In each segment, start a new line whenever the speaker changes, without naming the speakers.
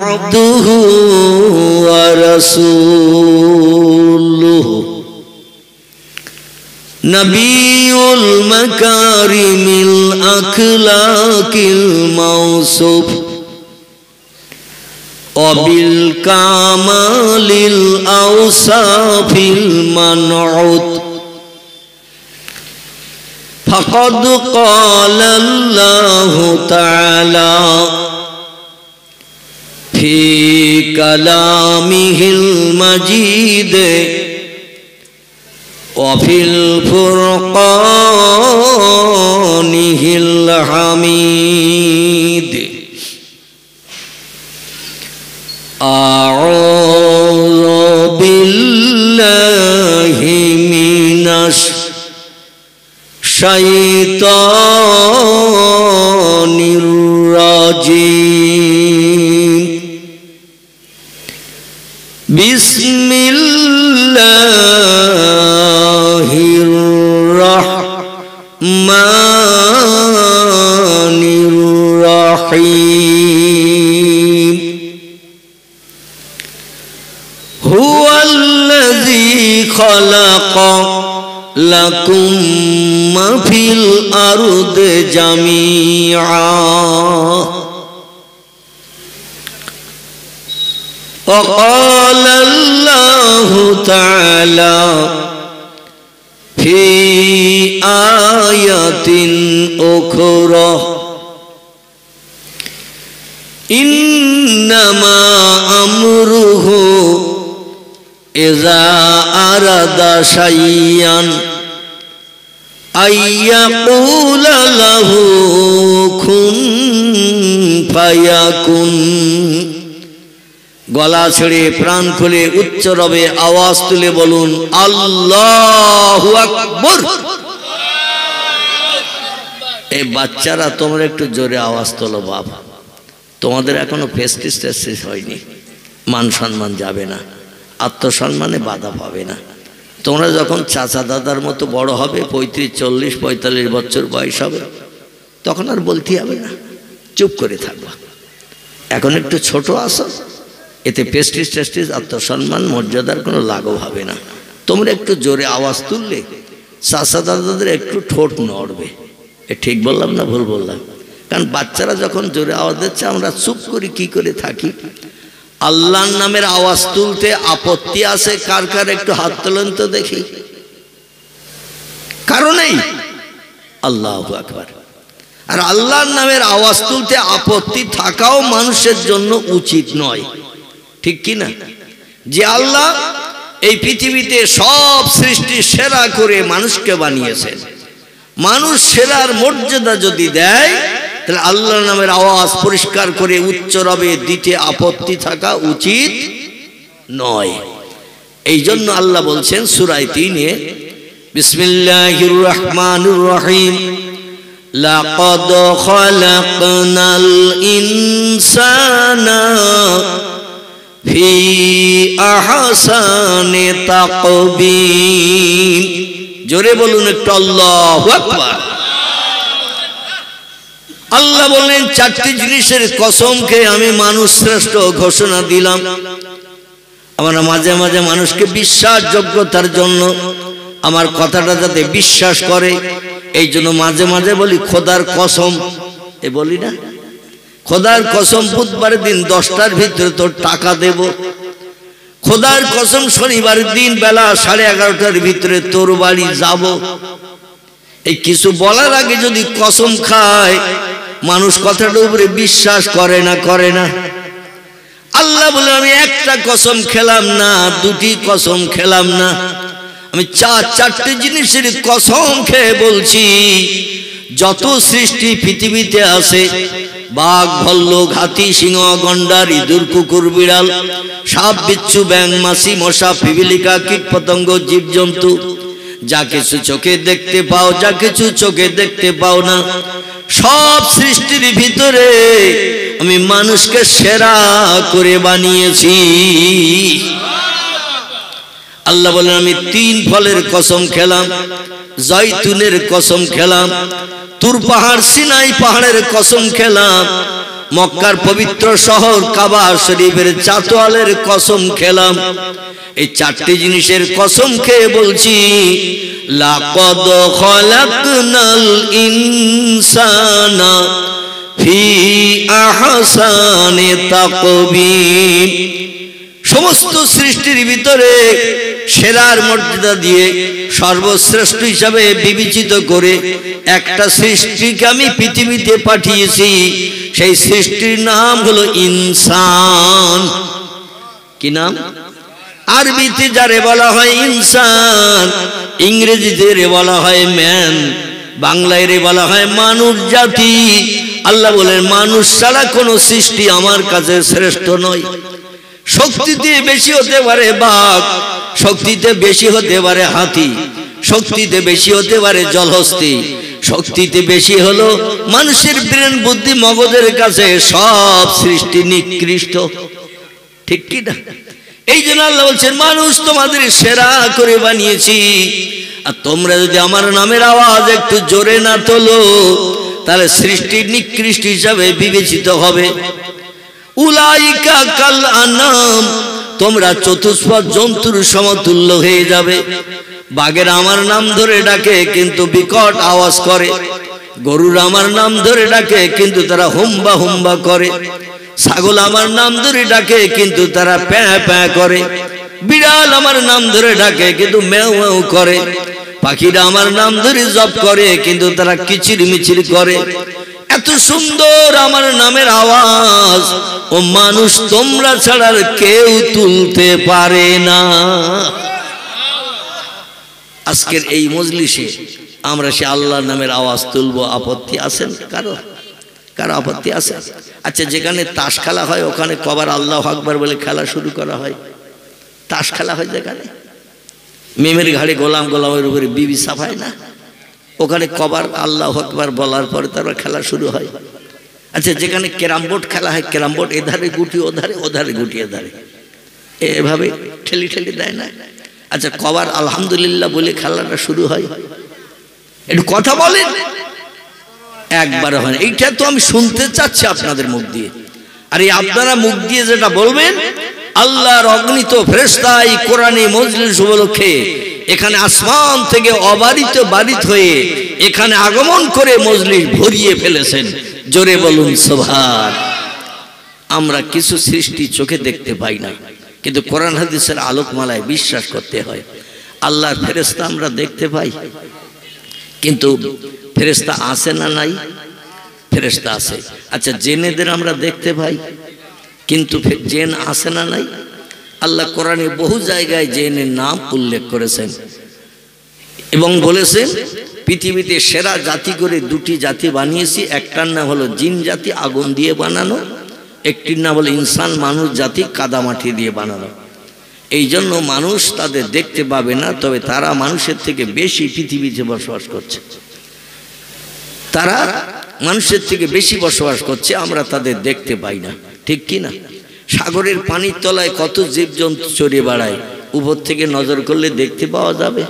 আবদুহু ওয়া রাসূলুহু নবিয়ুল মাকারিমিল আখলাকিল মাওসুফ ওয়াবিল কামালিল আওসাফিল মানউত ফাকাদ ক্বালা আল্লাহু তাআলা ফি কালামিহিল মাজিদ ওয়া ফিল ফুরকানিহিল হামিদ আউযু বিল্লাহি মিনাশ শাইতানির রাজিম বিসমিল্লাহির রহমানির রহিম হুয়াল্লাযী খালাকা লাকুম মা ফিল আরদি জামিআ وقال الله تعالى في آية أخرى إنما أمره إذا أراد شيئا أن يقول له كن فيكون গলা ছেড়ে প্রাণ খুলে উচ্চ রবে আওয়াজ তুলে বলুন আল্লাহু আকবার। এই বাচ্চারা তোমরা একটু জোরে আওয়াজ তোলো বাবা, তোমাদের এখনো ফেস্টিস টেস্টিস হয়নি, মান সম্মান যাবে না, আত্মসম্মানে বাধা পাবে না। তোমরা যখন চাচা দাদার মতো বড় হবে 35, 40, 45 বছর বয়স হবে তখন আর বলতে হবে না, চুপ করে থাকবা। এখন একটু ছোট আসো, এতে পেস্টিস টেস্টিস আত্মসম্মান মর্যাদার কোনো লাঘব হবে না। তোমরা একটু জোরে আওয়াজ তুললে চাচা দাদাদের একটু ঠোঁট নড়বে। এ ঠিক বললাম না ভুল বললাম? কারণ বাচ্চারা যখন জোরে আওয়াজ দিচ্ছে আমরা চুপ করি, কি করে থাকি? আল্লাহর নামের আওয়াজ তুলতে আপত্তি আছে কার কার? একটু হাত তোলেন তো দেখি। কারণেই আল্লাহু আকবার। আর আল্লাহর নামের আওয়াজ তুলতে আপত্তি থাকাও মানুষের জন্য উচিত নয়, ঠিক কি না? যে আল্লাহ এই পৃথিবীতে সব সৃষ্টি সেরা করে মানুষকে বানিয়েছেন, মানুষ সেরার মর্যাদা যদি দেয় তাহলে আল্লাহর নামের আওয়াজ পরিষ্কার করে উচ্চ রবে দিতে আপত্তি থাকা উচিত নয়। এই জন্য আল্লাহ বলছেন সূরা 3-এ, বিসমিল্লাহির রহমানির রহিম লাকাদ খালাকনাল ইনসানা ফি আহসানি তাকবীম। জোরে বলুন একটু আল্লাহু আকবার। আল্লাহ বলেন 4টি জিনিসের কসম খেয়ে আমি মানুষ শ্রেষ্ঠ ঘোষণা দিলাম। আমরা মাঝে মাঝে মানুষকে বিশ্বাসযোগ্যতার জন্য আমার কথাটা যাতে বিশ্বাস করে এই জন্য মাঝে মাঝে বলি খোদার কসম। এ বলি না, খোদার কসম বুধবার দিন 10টার ভিতরে তোর টাকা দেব, খোদার কসম শনিবার দিন বেলা 11:30টার ভিতরে তোর বাড়ি যাব। এই কিছু বলার আগে যদি কসম খায় মানুষ কথাটার উপরে বিশ্বাস করে না, করে না? আল্লাহ বলে আমি একটা কসম খেলাম না, 2টি কসম খেলাম না, আমি 4টি জিনিসের কসম খেয়ে বলছি যত সৃষ্টি পৃথিবীতে আছে, বাঘ, ভাল্লুক, হাতি, সিংহ, গন্ডার, ইঁদুর, কুকুর, বিড়াল, সাপ, বিচ্ছু, ব্যাঙ, মাছি, মশা, পিপিলিকা, কীট পতঙ্গ, জীবজন্তু, যা কিছু চোখে দেখতে পাও, যা কিছু চোখে দেখতে পাও না, সব সৃষ্টির ভিতরে আমি মানুষকে সেরা করে বানিয়েছি। আল্লাহ বলেন আমি 3 ফলের কসম খেলাম, জয়তুনের কসম খেলাম, তুর পাহাড় সিনাই পাহাড়ের কসম খেলাম, মক্কার পবিত্র শহর কাবা শরীফের চাতওয়ালের কসম খেলাম। এই চারটি জিনিসের কসম খেয়ে বলছি, লাকাদ খালাকনাল ইনসানা ফি আহসানি তাকবীম। সমস্ত সৃষ্টির ভিতরে সেরার মর্যাদা দিয়ে সর্বশ্রেষ্ঠ হিসাবে বিবেচিত করে একটা সৃষ্টিকে আমি পৃথিবীতে পাঠিয়েছি। সেই সৃষ্টির নাম হলো ইনসান। কি নাম? আরবিতে যারে বলা হয় ইনসান, ইংরেজিতে রে বলা হয় ম্যান, বাংলায় রে বলা হয় মানুষ জাতি। আল্লাহ বলেন মানুষ ছাড়া কোনো সৃষ্টি আমার কাছে শ্রেষ্ঠ নয়। শক্তিতে বেশি হতে পারে বাঘ, শক্তিতে বেশি হতে পারে হাতি, শক্তিতে বেশি হতে পারে জলহস্তি, শক্তিতে বেশি হলো মানুষের ব্রেন বুদ্ধি মগজের কাছে সব সৃষ্টি নিকৃষ্ট। ঠিক কি না? এই জন্য আল্লাহ বলছেন মানুষ তোমাদের সেরা করে বানিয়েছি। আর তোমরা যদি আমার নামের আওয়াজ একটু জোরে না তোলো তাহলে সৃষ্টির নিকৃষ্ট হিসাবে বিবেচিত হবে। উলাইকা কাল আনাম, তোমরা চতুষ্পদ জন্তুর সমতুল্য হয়ে যাবে। বাঘের আমার নাম ধরে ডাকে কিন্তু বিকট আওয়াজ করে, গরুর আমার নাম ধরে ডাকে কিন্তু তারা হুম্বা হুম্বা করে, ছাগল আমার নাম ধরে ডাকে কিন্তু তারা প্যাঁ প্যাঁ করে, বিড়াল আমার নাম ধরে ডাকে কিন্তু ম্যাও ম্যাও করে, পাখিরা আমার নাম ধরে জপ করে কিন্তু তারা কিচির মিচির করে। এত সুন্দর আমার নামের আওয়াজ ও মানুষ তোমরা ছাড়া কেউ তুলতে পারে না। আজকের এই মজলিসে আমরা সে আল্লাহর নামের আওয়াজ তুলবো, আপত্তি আছেন কারো? কারো আপত্তি আছে? আচ্ছা, যেখানে তাস খেলা হয় ওখানে কবার আল্লাহু আকবার বলে খেলা শুরু করা হয়? তাস খেলা হয় যেখানে, মেমের ঘাড়ে গোলাম গোলামের উপরে বিবি সাফায় না, ওখানে কবার আল্লাহু আকবার বলার পরে তারপর খেলা শুরু হয়। আচ্ছা, যেখানে ক্যারাম বোর্ড খেলা হয়, ক্যারাম বোর্ড এধারে গুটি ওধারে, ওধারে গুটি এধারে, এভাবে ঠেলি ঠেলি দেয় না? আচ্ছা, কবার আলহামদুলিল্লাহ বলে খেলাটা শুরু হয়? একটু কথা বলেন। একবার হয় না। এইটা তো আমি শুনতে চাচ্ছি আপনাদের মুখ দিয়ে। আর এই আপনারা মুখ দিয়ে যেটা বলবেন, আল্লাহর অগণিত ফেরেশতা এই কোরআনী মজলিস উপলক্ষে এখানে আসমান থেকে অবারিত বারিত হয়ে এখানে আগমন করে মজলিস ভরিয়ে ফেলেছেন। জোরে বলুন সুবহান। আমরা কিছু সৃষ্টি চোখে দেখতে পাই না, কিন্তু কোরআন হাদিসের আলোকমালায় বিশ্বাস করতে হয়। আল্লাহর ফেরেশতা আমরা দেখতে পাই, কিন্তু ফেরেশতা আছে না নাই? ফেরেশতা আছে। আচ্ছা, জিনেদের আমরা দেখতে পাই, কিন্তু জিন আছে না নাই? আল্লাহ কোরআনে বহু জায়গায় জিনের নাম উল্লেখ করেছেন এবং বলেছেন পৃথিবীতে সেরা জাতি করে দুটি জাতি বানিয়েছি। একটার নাম হলো জিন জাতি, আগুন দিয়ে বানানো, একটির নাম হলো ইনসান, মানুষ জাতি, কাদামাটি দিয়ে বানানো। এই জন্য মানুষ তাদের দেখতে পাবে না, তবে তারা মানুষের থেকে বেশি পৃথিবীতে বসবাস করছে। তারা মানুষের থেকে বেশি বসবাস করছে, আমরা তাদের দেখতে পাই না। ঠিক কি না? সাগরের পানির তলায় কত জীবজন্তু চড়ে বেড়ায়, উপর থেকে নজর করলে দেখতে পাওয়া যাবে।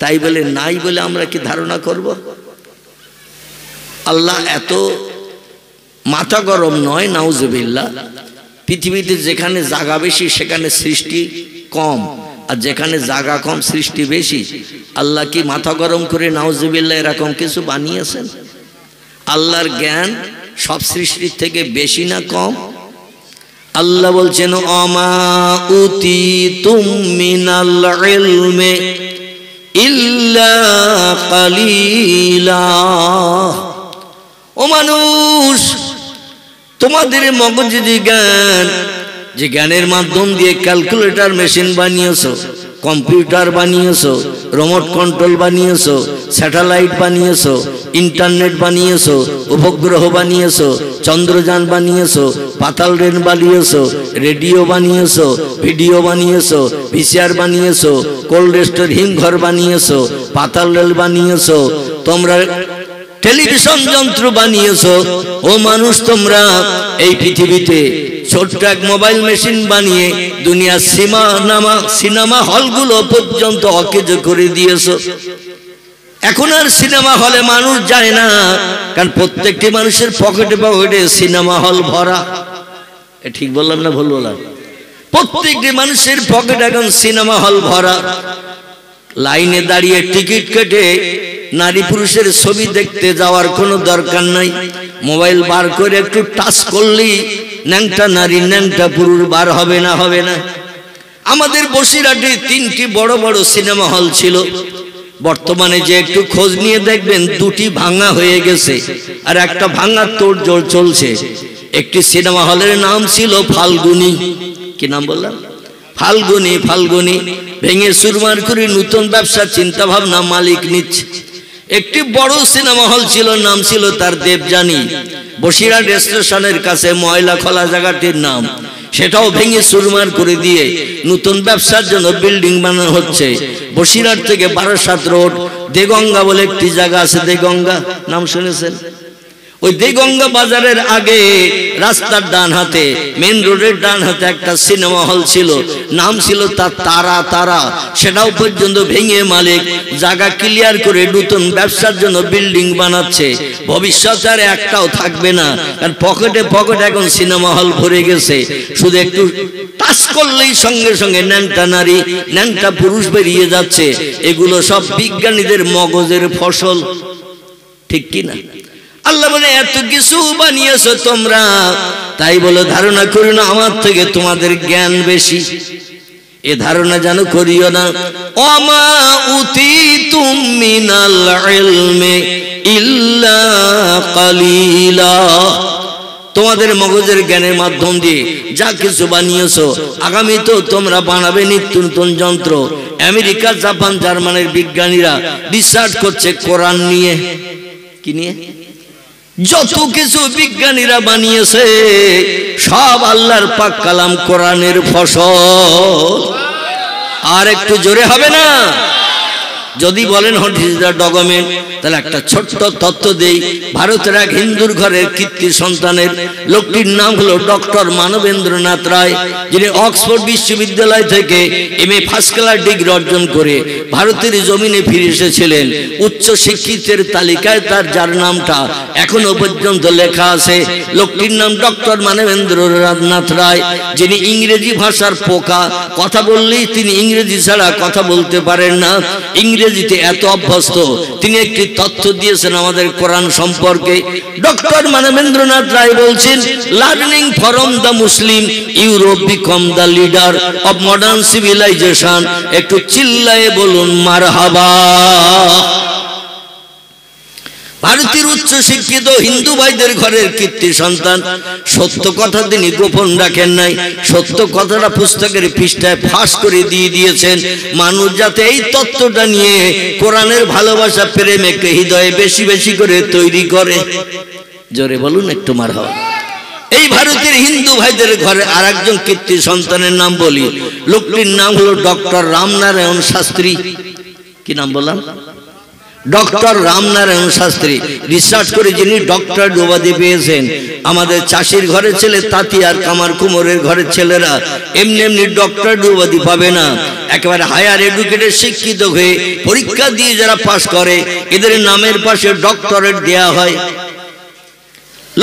তাই বলে নাই বলে আমরা কি ধারণা করব? আল্লাহ এত মাথা গরম নয়, নাউজুবিল্লাহ। পৃথিবীতে যেখানে জায়গা বেশি সেখানে সৃষ্টি কম, আর যেখানে জায়গা কম সৃষ্টি বেশি। আল্লাহ কি মাথা গরম করে নাউজুবিল্লাহ এরকম কিছু বানিয়েছেন? আল্লাহর জ্ঞান সব সৃষ্টির থেকে বেশি না কম? আল্লাহ বলছেন অমা উতিতুম মিনাল ইলমি ইল্লা কালিলা। ও মানুষ, তোমাদের মগজে যে জ্ঞান, যে জ্ঞানের মাধ্যম দিয়ে ক্যালকুলেটর মেশিন বানিয়েছো, কম্পিউটার বানিয়েছো, রিমোট কন্ট্রোল বানিয়েছো, স্যাটেলাইট বানিয়েছো, ইন্টারনেট বানিয়েছো, উপগ্রহ বানিয়েছো, চন্দ্রযান বানিয়েছো, পাতাল রেল বানিয়েছো, রেডিও বানিয়েছো, ভিডিও বানিয়েছো, ভিসিআর বানিয়েছো, কোল্ড স্টোর হিমঘর বানিয়েছো, পাতাল রেল বানিয়েছো, তোমরা টেলিভিশন যন্ত্র বানিয়েছো। ও মানুষ, তোমরা এই পৃথিবীতে ছোট্ট এক মোবাইল মেশিন বানিয়ে দুনিয়ার সিনেমা হলগুলো পর্যন্ত অকেজ করে দিয়েছো। এখন আর সিনেমা হলে মানুষ যায় না, কারণ প্রত্যেকটি মানুষের পকেটে পকেটে সিনেমা হল ভরা। ঠিক বললাম না ভুল বললাম? প্রত্যেকটি মানুষের পকেটে এখন সিনেমা হল ভরা। লাইনে দাঁড়িয়ে টিকিট কেটে নারী পুরুষের ছবি দেখতে যাওয়ার কোনো দরকার নাই। মোবাইল বার করে একটু টাচ করলেই ন্যাংটা নারী ন্যাংটা পুরুষ বার হবে না? হবে না? আমাদের বসিরহাটে 3টি বড় বড় সিনেমা হল ছিল। বর্তমানে যে একটু খোঁজ নিয়ে দেখবেন 2টি ভাঙা হয়ে গেছে আর একটা ভাঙার তোড়জোড় চলছে। একটি সিনেমা হলের নাম ছিল ফাল্গুনী। কি নাম বললাম? ফাল্গুনী। ফাল্গুনী ভেঙে চুরমার করে নতুন ব্যবসার চিন্তা ভাবনা মালিক নিচ্ছে। একটি বড় সিনেমা হল ছিল, নাম ছিল তার দেবযানী। বসিরহাট স্টেশনের কাছে ময়লা খোলা জায়গাটির নাম, সেটাও ভেঙে চুরমার করে দিয়ে নতুন ব্যবসার জন্য বিল্ডিং বানানো হচ্ছে। বসিরহাট থেকে বারাসাত রোড দেগঙ্গা বলে একটি জায়গা আছে, দেগঙ্গা নাম শুনেছেন? ওই দেগঙ্গা বাজারের আগে রাস্তার ডান হাতে, মেন রোডের ডান হাতে একটা সিনেমা হল ছিল, নাম ছিল তার তারা। তারা সেটাও পর্যন্ত ভেঙে মালিক জায়গা ক্লিয়ার করে নতুন ব্যবসার জন্য বিল্ডিং বানাচ্ছে। ভবিষ্যতে আর একটাও থাকবে না, কারণ পকেটে পকেটে এখন সিনেমা হল ভরে গেছে। শুধু একটু টাচ করলেই সঙ্গে সঙ্গে ন্যাংটা নারী ন্যাংটা পুরুষ বেরিয়ে যাচ্ছে। এগুলো সব বিজ্ঞানীদের মগজের ফসল, ঠিক কি না? আল্লাহ বলে এত কিছু বানিয়েছো তোমরা, তাই বলে ধারণা করি না আমার থেকে তোমাদের জ্ঞান বেশি। এ ধারণা যেন করিও না। ওমা উতিতুম মিনাল ইলমি ইল্লা কালিলা। তোমাদের মগজের জ্ঞানের মাধ্যম দিয়ে যা কিছু বানিয়েছো, আগামী তো তোমরা বানাবে নিত্য নতুন যন্ত্র। আমেরিকা, জাপান, জার্মানির বিজ্ঞানীরা রিসার্চ করছে কোরআন নিয়ে। কি নিয়ে? যত কিছু বিজ্ঞানীরা বানিয়েছে সব আল্লাহর পাক কালাম কোরআনের ফসল। আর একটু জোরে হবে না? যদি বলেন হোয়াট ইজ দ্য ডকুমেন্ট, তাহলে একটা ছোট্ট তথ্য দেই। ভারতের এক হিন্দুর ঘরের কীর্তি সন্তানের লোকটির নাম হলো ডক্টর মানবেন্দ্রনাথ রায়, যিনি অক্সফোর্ড বিশ্ববিদ্যালয় থেকে MA ফার্স্ট ক্লাস ডিগ্রি অর্জন করে ভারতের জমিনে ফিরে এসেছিলেন। উচ্চ শিক্ষিতের তালিকায় তার যার নামটা এখনো পর্যন্ত লেখা আছে, লোকটির নাম ডক্টর মানবেন্দ্রনাথ রায়, যিনি ইংরেজি ভাষার পোকা। কথা বললেই তিনি ইংরেজি ছাড়া কথা বলতে পারেন না, ইংরেজিতে এত অভ্যস্ত। তিনি একটি তথ্য দিয়েছেন আমাদের কোরআন সম্পর্কে। ডক্টর মানবেন্দ্রনাথ রায় বলছেন, learning from the Muslim Europe become the leader of modern civilization. একটু চিল্লায়ে বলুন মারহাবা। ভারতের উচ্চ শিক্ষিত হিন্দু ভাইদের ঘরের কীর্তি সন্তান। সত্য কথা তিনি গোপন রাখেন নাই, সত্য কথাটা পুস্তকের পৃষ্ঠায় ফাঁস করে দিয়ে দিয়েছেন, মানুষ যাতে এই তত্ত্বটা নিয়ে কোরআনের ভালোবাসা প্রেমে হৃদয়ে বেশি বেশি করে তৈরি করে। জোরে বলুন একটু মারহাবা। এই ভারতের হিন্দু ভাইদের ঘরে আর একজন কীর্তি সন্তানের নাম বলি। লোকটির নাম হলো ডক্টর রামনারায়ণ শাস্ত্রী। কি নাম বললাম? ডক্টর রামনারায়ণ শাস্ত্রী। রিসার্চ করে যিনি ডক্টর উপাধি পেয়েছেন। আমাদের চাষির ঘরের ছেলে তাঁতি আর কামার কুমোরের ঘরের ছেলেরা এমনি এমনি ডক্টর উপাধি পাবে না। একেবারে হায়ার এডুকেটেড শিক্ষিত হয়ে পরীক্ষা দিয়ে যারা পাশ করে এদের নামের পাশে ডক্টরেট দেয়া হয়।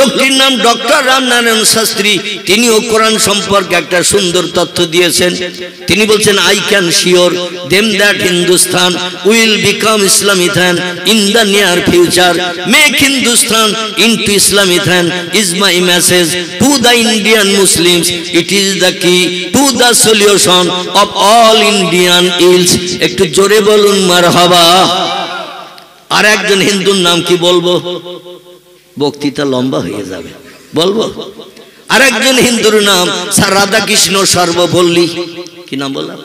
লোকটির নাম ডক্টর রামনারায়ণ শাস্ত্রী। তিনিও কোরআন সম্পর্কে একটা সুন্দর তথ্য দিয়েছেন। তিনি বলছেন, I can sure them that Hindustan will become Islamistan in the near future. Make Hindustan into Islamistan is my message to the Indian Muslims. It is the key to the solution of all Indian ills. একটু জোরে বলুন মারহাবা। আর একজন হিন্দুর নাম কি বলবো? বক্তৃতা লম্বা হয়ে যাবে, বলবো। আর একজন হিন্দুর নাম স্যার রাধাকৃষ্ণ সর্বপল্লী। কি নাম বললাম?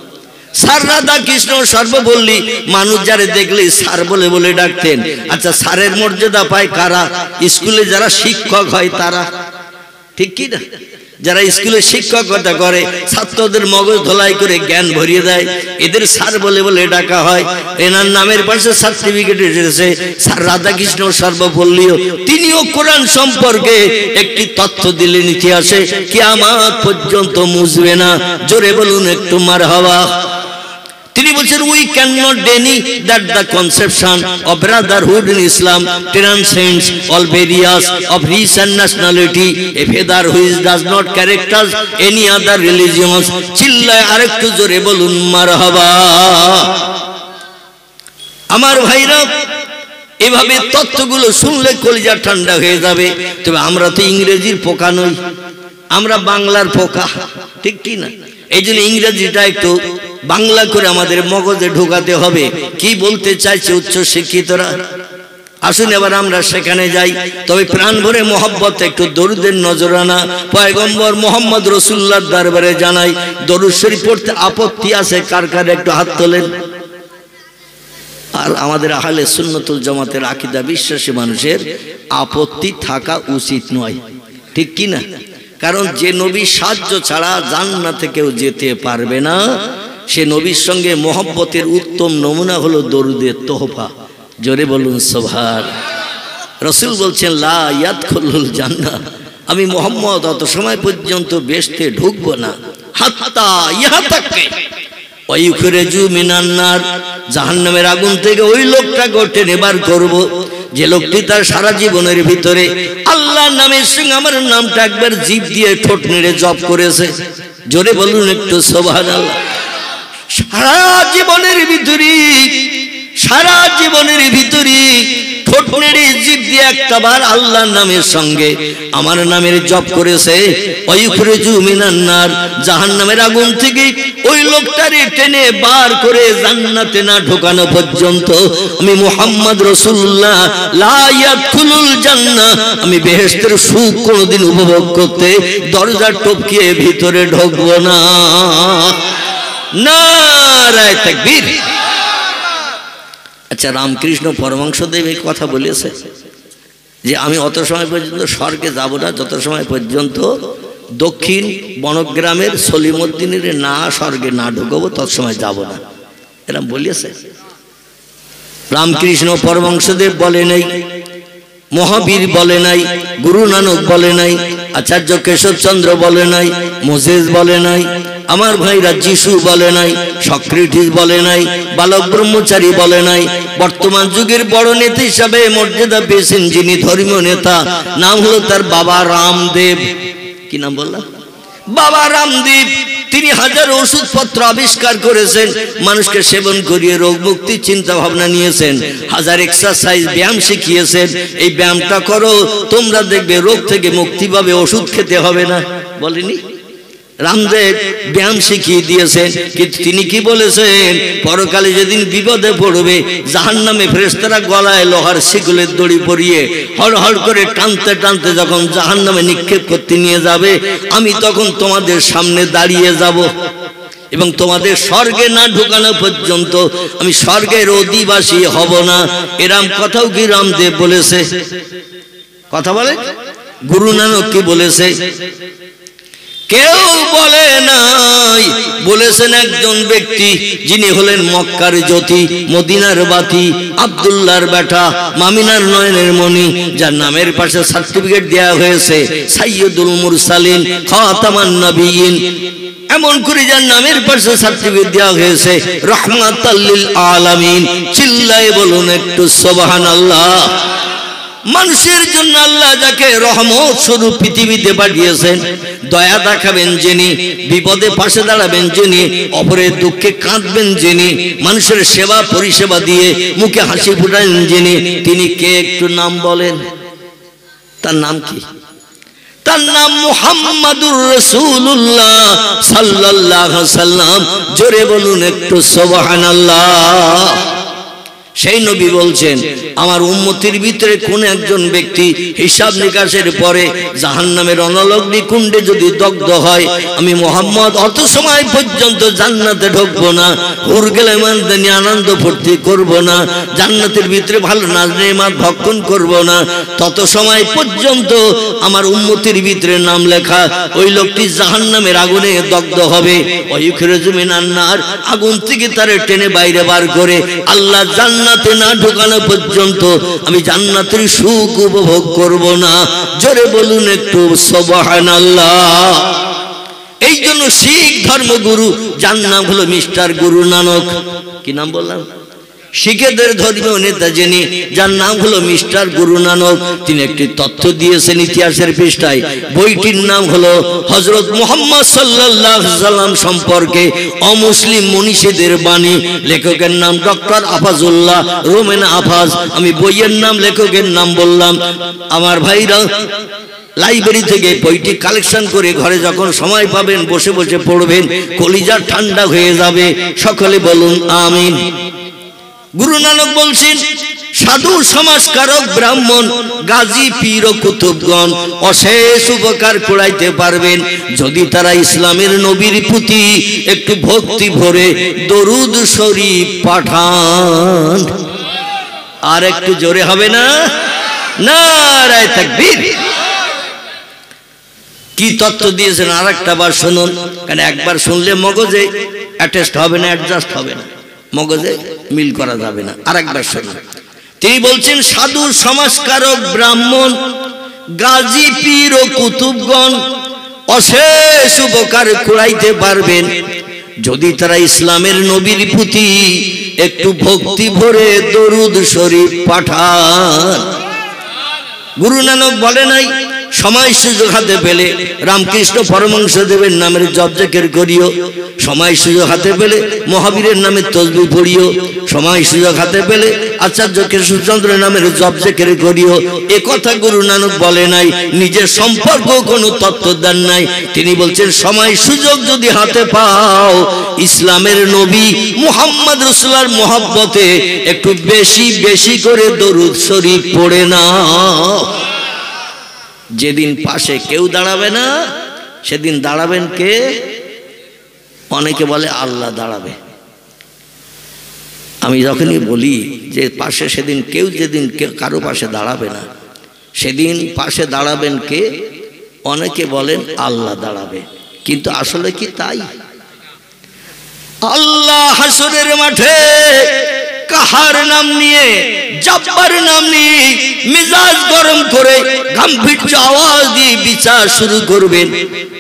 স্যার রাধাকৃষ্ণ সর্বপল্লী। মানুষ যারে দেখলে স্যার বলে বলে ডাকতেন। আচ্ছা, স্যারের মর্যাদা পায় কারা? স্কুলে যারা শিক্ষক হয় তারা, ঠিক কি না? যারা স্কুলে শিক্ষকতা করে, ছাত্রদের মগজ ধোলাই করে জ্ঞান ভরিয়ে দেয়, এদের স্যার বলে বলে ডাকা হয়। এনার নামের পাশে সার্টিফিকেট এসেছে স্যার রাধাকৃষ্ণ সর্বপল্লীও। তিনিও কোরআন সম্পর্কে একটি তথ্য দিলেন ইতিহাসে, কিয়ামত পর্যন্ত মুছবে না। জোরে বলুন একটু মারহাবা। তিনি বলছেন we can not deny that the conception of brotherhood in Islam transcends all various of reach and nationality a feather which does not characters any other religions. চিল্লায় আরেকটু জোরে বলুন মারহাবা। আমার ভাইরা, এভাবে তত্ত্বগুলো শুনলে কলিজা ঠান্ডা হয়ে যাবে। তবে আমরা তো ইংরেজির পোকা নই, আমরা বাংলার পোকা, ঠিক কি না? এই জন্য ইংরেজিটা একটু বাংলা করে আমাদের মগজে ঢোকাতে হবে। কি বলতে চাইছে উচ্চ শিক্ষিতরা? আসুন এবার আমরা সেখানে যাই। তবে প্রাণ ভরে মহব্বত একটু দরুদের নজরানা পয়গম্বর মোহাম্মদ রসুল্লাহর দরবারে জানাই। দরুদ শরীফ পড়তে আপত্তি আছে কার কার? একটু হাত তোলেন। আর আমাদের আহলে সুন্নতুল জামাতের আকীদা বিশ্বাসী মানুষের আপত্তি থাকা উচিত নয়, ঠিক কি না? কারণ যে নবী সাহায্য ছাড়া জান্নাতে কেউ যেতে পারবে না, সে নবীর সঙ্গে মহব্বতের উত্তম নমুনা হলো দরুদের তোহফা। জোরে বলুন সুবহান। রাসূল বলছেন লা ইয়াদখুলুল জান্নাহ, আমি মুহাম্মদ অত সময় পর্যন্ত বেহেশতে ঢুকবো না হাত্তা ইহা তাকে ওয়ায়ুখরিজু মিনান নার, জাহান্নামের আগুন থেকে ওই লোকটাকে টেনে বার করব যে লোকটি তার সারা জীবনের ভিতরে আল্লাহর নামের সঙ্গে আমার নামটা একবার জিভ দিয়ে ঠোঁট নেড়ে জপ করেছে। জোরে বলুন একটু সুবহানাল্লাহ। সারা জীবনের ভিতরে ঠোঁট নেড়ে জিভ দিয়ে একটাবার আল্লাহর নামের সঙ্গে আমার নামের জপ করেছে। ওয়ায়ুখরিজু মিনান নার, জাহান্নামের আগুন থেকে ওই লোকটারে টেনে বার করে জান্নাতে না ঢোকানো পর্যন্ত আমি মুহাম্মদ রাসূলুল্লাহ লা ইয়াদখুলুল জান্নাহ, আমি বেহেশতের সুখ কোনোদিন উপভোগ করতে দরজা টপকিয়ে ভিতরে ঢুকবো না। নারায়ে তাকবীর। আচ্ছা, রামকৃষ্ণ পরমহংসদেব এই কথা বলেছে যে আমি অত সময় পর্যন্ত স্বর্গে যাব না যত সময় পর্যন্ত দক্ষিণ বনগ্রামের সলিমুদ্দিনের না স্বর্গে না ঢুকবো তত সময় যাব না, এরকম বলিয়েছে। রামকৃষ্ণ পরমহংসদেব বলে নাই, মহাবীর বলে নাই, গুরু নানক বলে নাই, আচার্য কেশবচন্দ্র বলে নাই, মোজেস বলে নাই, আমার ভাইরা যিশু বলে নাই, সক্রেটিস বলে নাই, বালক ব্রহ্মচারী বলে নাই। বর্তমান যুগের বড় নেতা হিসাবে মর্যাদা পেয়েছেন যিনি ধর্মীয় নেতা, নাম হলো তার বাবা রামদেব। কি নাম বললাম? বাবা রামদেব। তিনি হাজার ওষুধপত্র আবিষ্কার করেছেন, মানুষকে সেবন করিয়ে রোগ মুক্তির চিন্তা ভাবনা নিয়েছেন, হাজার এক্সারসাইজ ব্যায়াম শিখিয়েছেন। এই ব্যায়ামটা করো, তোমরা দেখবে রোগ থেকে মুক্তি পাবে, ওষুধ খেতে হবে না। বলেনি? রামদেব ব্যায়াম শিখিয়ে দিয়েছেন। কিন্তু তিনি কি বলেছেন? পরকালে যেদিন বিপদে পড়বে, জাহান্নামে ফেরেশতারা গলায় লোহার শিকলের দড়ি পরিয়ে হড় হড় করে টানতে টানতে যখন জাহান্নামে নিক্ষেপ করতে নিয়ে যাবে, আমি তখন তোমাদের সামনে দাঁড়িয়ে যাব এবং তোমাদের স্বর্গে না ঢোকানো পর্যন্ত আমি স্বর্গের অধিবাসী হব না। এরম কথাও কি রামদেব বলেছে? কথা বলে। গুরু নানক কি বলেছে? কেউ বলে নাই। বলেছেন একজন ব্যক্তি যিনি হলেন মক্কার জ্যোতি, মদিনার বাতি, আব্দুল্লাহর বেটা, মামিনার নয়নের মণি, যার নামের পাশে সার্টিফিকেট দেওয়া হয়েছে সাইয়্যিদুল মুরসালিন, খাতামান নবিয়্যিন, এমন করে যার নামের পাশে সার্টিফিকেট দেওয়া হয়েছে রাহমাতাল লিল আলামিন। চিল্লায়ে বলুন একটু সুবহানাল্লাহ। মানুষের জন্য আল্লাহ যাকে রহমত স্বরূপ পৃথিবীতে পাঠিয়েছেন, দয়া দেখাবেন যিনি, বিপদে পাশে দাঁড়াবেন যিনি, অপরের দুঃখে কাঁদবেন যিনি, মানুষের সেবা পরিষেবা দিয়ে মুখে হাসি ফুটাবেন যিনি, তিনি কে? একটু নাম বলেন। তার নাম কি? তার নাম মুহাম্মাদুর রাসূলুল্লাহ সাল্লাল্লাহু আলাইহি সাল্লাম। জোরে বলুন একটু সুবহানাল্লাহ। সেই নবী বলছেন আমার উম্মতের ভিতরে কোন একজন ব্যক্তি হিসাব নিকাশের পরে জাহান্নামের অনলগ্নি কুণ্ডে যদি দগ্ধ হয়, আমি মুহাম্মদ অত সময় পর্যন্ত জান্নাতে ঢুকবো না, হুর গেলে মানদানি আনন্দ ফুর্তি করব না, জান্নাতের ভিতরে ভালো নাজ নেয়ামত ভক্ষণ করব না, তত সময় পর্যন্ত আমার উম্মতের ভিতরে নাম লেখা ওই লোকটি জাহান্নামের আগুনে দগ্ধ হবে। ওয়ায়ুখরিজু মিনান নার, আগুন থেকে তারে টেনে বাইরে বার করে আল্লাহ জান্নাতে না ঢোকানো পর্যন্ত আমি জান্নাতের সুখ উপভোগ করব না। জোরে বলুন একটু সুবহানাল্লাহ। এই জন্য শিখ ধর্মগুরু যার নাম হলো মিস্টার গুরু নানক, কি নাম বললাম, শিখেদের ধর্মীয় নেতা যিনি, যার নাম হলো মিস্টার গুরু নানক, তিনি একটি তথ্য দিয়েছেন ইতিহাসের পৃষ্ঠায়। বইটির নাম হলো হযরত মুহাম্মদ সাল্লাল্লাহু আলাইহি সাল্লাম সম্পর্কে অমুসলিম মনীষীদের বাণী। লেখকের নাম ডক্টর আফাজুল্লাহ রোমেন আফাজ। আমি বইয়ের নাম লেখকের নাম বললাম। আমার ভাইরা লাইব্রেরি থেকে বইটি কালেকশন করে ঘরে যখন সময় পাবেন বসে বসে পড়বেন, কলিজা ঠান্ডা হয়ে যাবে। সকলে বলুন আমিন। গুরু নানক বলছেন, সাধু সমাজকারক ব্রাহ্মণ গাজী পীর ও কুতুবগণ অশেষ উপকার করাইতে পারবেন যদি তারা ইসলামের নবীর প্রতি একটু ভক্তি ভরে দরুদ শরীফ পাঠান। আর একটু জোরে হবে না? নারায়ে তাকবীর। কি তত্ত্ব দিয়েছেন আর একটা বার শুনুন, কারণ একবার শুনলে মগজে অ্যাটাচড হবে না, অ্যাডজাস্ট হবে না, মগজে মিল করা যাবে না। আর একবার শুনুন, তিনি বলছেন সাধু সমাজকারক ব্রাহ্মণ গাজী পীর ও কুতুবগণ অশেষ উপকার করাইতে পারবেন যদি তারা ইসলামের নবীর প্রতি একটু ভক্তি ভরে দরুদ শরীফ পাঠান। গুরু নানক বলে নাই সময় সুযোগ হাতে পেলে রামকৃষ্ণ পরমহংসদেবের নামের জপ জিকির করিও, সময় সুযোগ হাতে পেলে মহাবীরের নামে তসবিহ পড়িও, সময় সুযোগ হাতে পেলে আচার্য কেশবচন্দ্রের নামের জপ জিকির করিও। এ কথা গুরু নানক বলে নাই, নিজের সম্পর্ক কোনো তত্ত্ব দেন নাই। তিনি বলছেন সময় সুযোগ যদি হাতে পাও ইসলামের নবী মুহাম্মদ রাসূলুল্লাহর মহব্বতে একটু বেশি বেশি করে দরুদ শরীফ পড়ে নাও। যেদিন পাশে কেউ দাঁড়াবে না সেদিন দাঁড়াবেন কে? অনেকে বলে আল্লাহ দাঁড়াবে। আমি যখনই বলি যে পাশে সেদিন কেউ, যেদিন কারো পাশে দাঁড়াবে না সেদিন পাশে দাঁড়াবেন কে? অনেকে বলেন আল্লাহ দাঁড়াবে, কিন্তু আসলে কি তাই? আল্লাহ হাসরের মাঠে কাহার নাম নিয়ে, জব্বার নাম নিয়ে মিজাজ গরম করে গাম্ভীর্য আওয়াজ দিয়ে বিচার শুরু করবেন।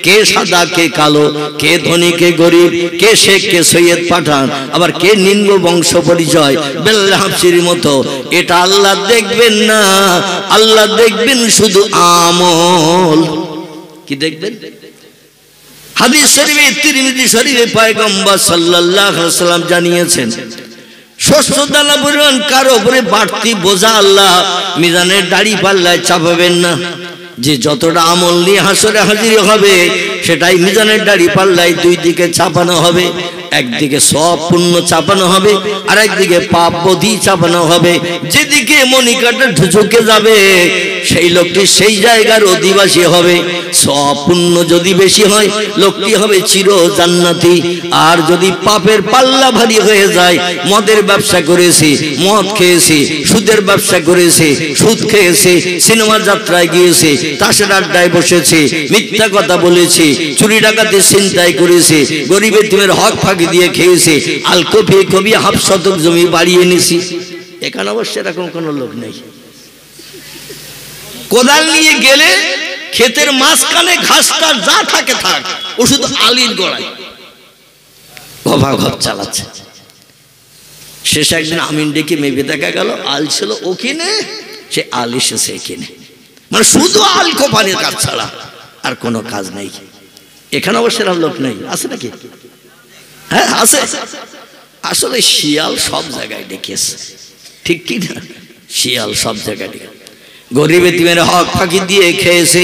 কে সাদা কে কালো, কে ধনী কে গরিব, কে শেখ কে সৈয়দ পাঠান, আবার কে নিম্ন বংশ পরিচয় বেল্লা হাফসির মতো। এটা আল্লাহ দেখবেন না, আল্লাহ দেখবেন শুধু আমল। কি দেখবেন? হাদিস শরীফে তিরমিজি শরীফে পয়গম্বর সাল্লাল্লাহু আলাইহি ওয়াসাল্লাম জানিয়েছেন শস্য দানা পরিমাণ কারো উপরে বাড়তি বোঝা আল্লাহ মিজানের দাড়ি পাল্লায় চাপাবেন না। যে যতটা আমল নিয়ে হাসরে হাজির হবে সেটাই মিজানের দাড়ি পাল্লায় দুই দিকে চাপানো হবে। একদিকে সব পুণ্য চাপানো হবে আর একদিকে পাপ বোধি চাপানো হবে। যেদিকে মনিকাটা ঢুকে যাবে সেই লোকটি সেই জায়গার অধিবাসী হবে। সব পুণ্য যদি বেশি হয় লোকটি হবে চির জান্নাতি। আর যদি পাপের পাল্লা ভারী হয়ে যায়, মদের ব্যবসা করেছে, মদ খেয়েছে, সুদের ব্যবসা করেছে, সুদ খেয়েছে, সিনেমা যাত্রায় গিয়েছে, তাসের আড্ডায় বসেছে, মিথ্যা কথা বলেছে, চুরি ডাকাতি ছিনতাই করেছে, গরিব এতিমের হক ফাঁকি দিয়ে খেয়েছে, আল কবি কবি হাফ শতক জমি বাড়িয়ে নিছি। এখানে অবশ্য এরকম কোনো লোক নেই। কোদাল নিয়ে গেলে ক্ষেতের মাঝখানে ঘাসটা যা থাকে থাক, ও শুধু আলির গড়ায় ঘপ চালাচ্ছে। শেষে একদিন আমিন ডেকে মেপে দেখা গেল আল ছিল ওখানে, সে আল এসেছে এখানে। মানে শুধু আল কোপানের কাজ ছাড়া আর কোনো কাজ নেই। এখানে অবশ্য লোক নেই, আছে নাকি? হ্যাঁ আছে। আসলে শিয়াল সব জায়গায় ডেকেছে, ঠিক কি না? শিয়াল সব জায়গায় ডেকে গরিব এতিমের হক ফাঁকি দিয়ে খেয়েছে।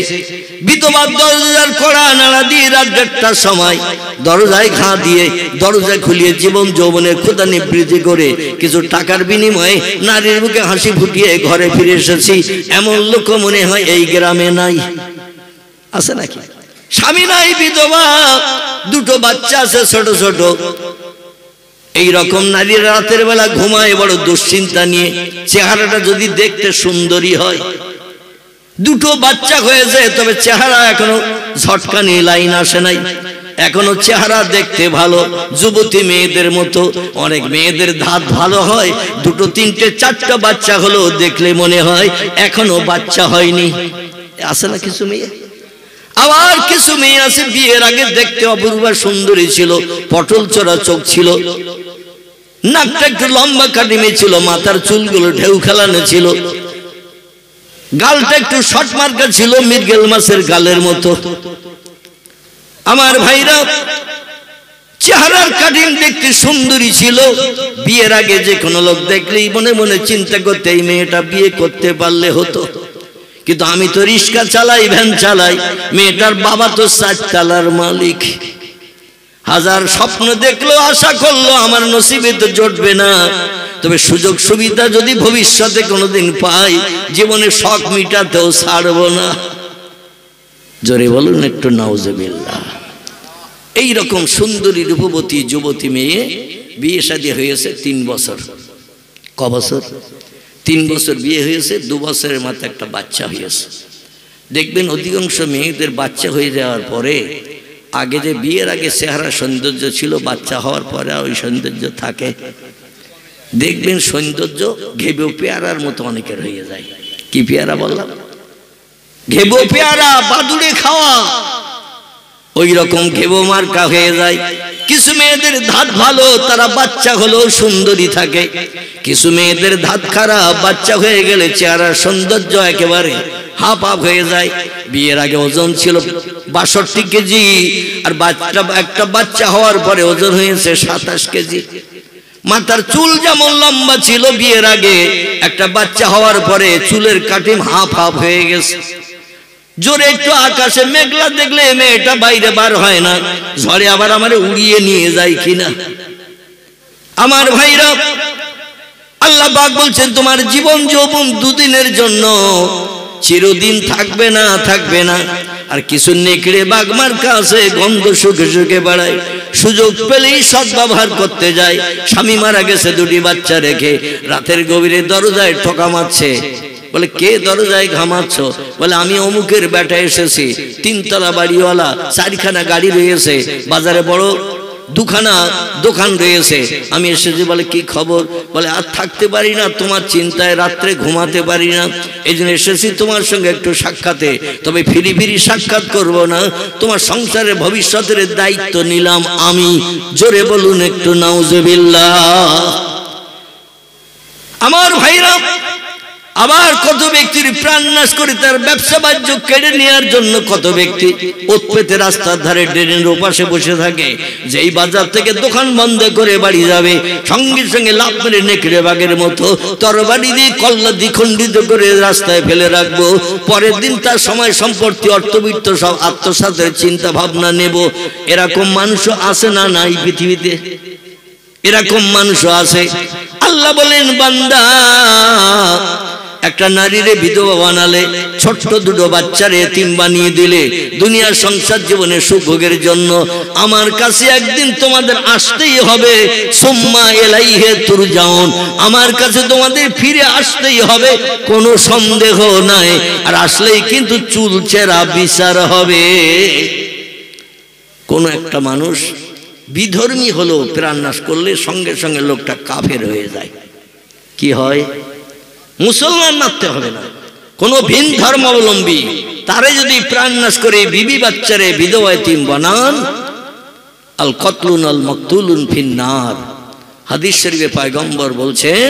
বিধবার দরজার কড়া নাড়া দিয়ে রাত 1টার সময় দরজায় ঘা দিয়ে দরজা খুলিয়ে জীবন যৌবনের ক্ষুধা নিবৃত্তি করে কিছু টাকার বিনিময়ে নারীর বুকে হাসি ফুটিয়ে ঘরে ফিরে এসেছি। এমন লোক মনে হয় এই গ্রামে নাই, আছে নাকি? স্বামী নাই, বিধবা, 2টো বাচ্চা আছে ছোট ছোট। এই রকম নারী রাতের বেলা ঘুমায় বড় দুশ্চিন্তা নিয়ে। চেহারাটা যদি দেখতে সুন্দরী হয়, 2টো বাচ্চা হয়েছে, তবে চেহারা এখনো ঝটকানি লাইন আসে নাই, এখনো চেহারা দেখতে ভালো, যুবতী মেয়েদের মতো। অনেক মেয়েদের ধাত ভালো হয়, 2টো 3টে 4টা বাচ্চা হলো দেখলে মনে হয় এখনো বাচ্চা হয়নি। আছে না কিছু মেয়ে? আবার কিছু মেয়ে আছে বিয়ের আগে দেখতে অপূর্বা সুন্দরী ছিল, পটল চড়া চোখ ছিল, নাকটা একটু লম্বা কাটিমে ছিল, মাথার চুলগুলো ঢেউ খেলানো ছিল, গালটা একটু শর্ট মার্কা ছিল, মৃগেল মাছের গালের মতো। আমার ভাইরা, চেহারার কাটিং দেখতে সুন্দরী ছিল। বিয়ের আগে যে কোনো লোক দেখলেই মনে মনে চিন্তা করতে এই মেয়েটা বিয়ে করতে পারলে হতো। কিন্তু আমি তো রিক্সা চালাই, ভ্যান চালাই, মেয়েটার বাবা তো 4 তলার মালিক। হাজার স্বপ্ন দেখলো, আশা করলো, আমার নসিবে তো জুটবে না। তবে সুযোগ সুবিধা যদি ভবিষ্যতে কোনোদিন পাই, জীবনে শখ মিটাতেও ছাড়বো না। জোরে বলুন একটু নাউজুবিল্লাহ। এইরকম সুন্দরী রূপবতী যুবতী মেয়ে, বিয়ে শাদী হয়েছে 3 বছর। ক বছর? 3 বছর বিয়ে হয়েছে, 2 বছরের মাথায় একটা বাচ্চা হয়েছে। দেখবেন অধিকাংশ মেয়েদের বাচ্চা হয়ে যাওয়ার পরে, আগে যে বিয়ের আগে চেহারা সৌন্দর্য ছিল, বাচ্চা হওয়ার পরে ওই সৌন্দর্য থাকে। দেখবেন সৌন্দর্য ঘেবো পেয়ারার মতো অনেকের হয়ে যায়। কি পেয়ারা বললাম? ঘেবো পেয়ারা, বাদুড়ে খাওয়া, ওই রকম ঘেবো মার্কা হয়ে যায়। কিছু মেয়েদের ধাত ভালো, তারা বাচ্চা হলেও সুন্দরী থাকে। কিছু মেয়েদের ধাত খারাপ, বাচ্চা হয়ে গেলে চেহারার সৌন্দর্য একেবারে হাফ হাফ হয়ে যায়। বিয়ের আগে ওজন ছিল 62 কেজি, আর একটা বাচ্চা হওয়ার পরে ওজন হয়েছে 27 কেজি। মাথার চুল যেমন লম্বা ছিল বিয়ের আগে, একটা বাচ্চা হওয়ার পরে চুলের কাটিং হাফ হাফ হয়ে গেছে। জোরে একটু আকাশে মেঘলা দেখলে মেয়েটা বাইরে বার হয় না, ঝড়ে আবার আমারে উড়িয়ে নিয়ে যায় কিনা। আমার ভাইরা, আল্লাহ পাক বলছেন তোমার জীবন যৌবন 2 দিনের জন্য, চিরদিন থাকবে না, থাকবে না। আর কিছু নেকড়ে বাগমার কাছে গন্ধ শুকে শুকে বেড়ায়, সুযোগ পেলেই সদ্ব্যবহার করতে যায়। স্বামী মারা গেছে 2টি বাচ্চা রেখে, রাতের গভীরে দরজায় ঠোকা মারছে। বলে কে দরজায় ঘামাচ্ছ? বলে আমি অমুকের বেটা এসেছি, 3 তলা বাড়িওয়ালা, 4খানা গাড়ি রয়েছে, বাজারে বড় 2খানা দোকান রয়েছে, আমি এসেছি। বলে কি খবর? বলে আর থাকতে পারি না, তোমার চিন্তায় রাত্রে ঘুমাতে পারি না, এই জন্য এসেছি তোমার সঙ্গে একটু সাক্ষাতে। তবে ফিরি ফিরি সাক্ষাৎ করব না, তোমার সংসারের ভবিষ্যতের দায়িত্ব নিলাম আমি। জোরে বলুন একটু নাউজুবিল্লাহ। আমার ভাইরা, আবার কত ব্যক্তির প্রাণ নাশ করে তার ব্যবসা বাণিজ্য কেড়ে নেওয়ার জন্য কত ব্যক্তি উৎপেতে রাস্তার ধারে ড্রেনের ওপাশে বসে থাকে। যেই বাজার থেকে দোকান বন্ধ করে বাড়ি যাবে, সঙ্গে সঙ্গে লাফ মেরে নেকড়ে বাঘের মতো তরবারি দিয়ে কল্লা দ্বিখণ্ডিত করে রাস্তায় ফেলে রাখবো। পরের দিন তার সময় সম্পত্তি অর্থবিত্ত সব আত্মসাতের চিন্তা ভাবনা নেব। এরকম মানুষও আছে না নাই পৃথিবীতে? এরকম মানুষও আছে। আল্লাহ বলেন বান্দা, একটা নারীরে বিধবা বানালে, ছোট্ট 2 বাচ্চারে এতিম বানিয়ে দিলে, দুনিয়ার সংসার জীবনে সুখভোগের জন্য আমার কাছে একদিন তোমাদের আসতেই হবে। সুম্মা ইলাইহি তুরজাউন, আমার কাছে তোমাদের ফিরে আসতেই হবে, কোনো সন্দেহ নাই। আর আসলেই কিন্তু চুলচেরা বিচার হবে। কোন একটা মানুষ বিধর্মী হলো, প্রাণ নাশ করলে সঙ্গে সঙ্গে লোকটা কাফের হয়ে যায়। কি হয়? মুসলমান মারতে হবে না, কোন ভিন ধর্মাবলম্বী তারে যদি প্রাণ নাশ করে বিবি বাচ্চারে বিধবা এতিম বানান, আল কতলুন আল মাকতুলুন ফিন্নার। হাদিস শরীফে পয়গম্বর বলছেন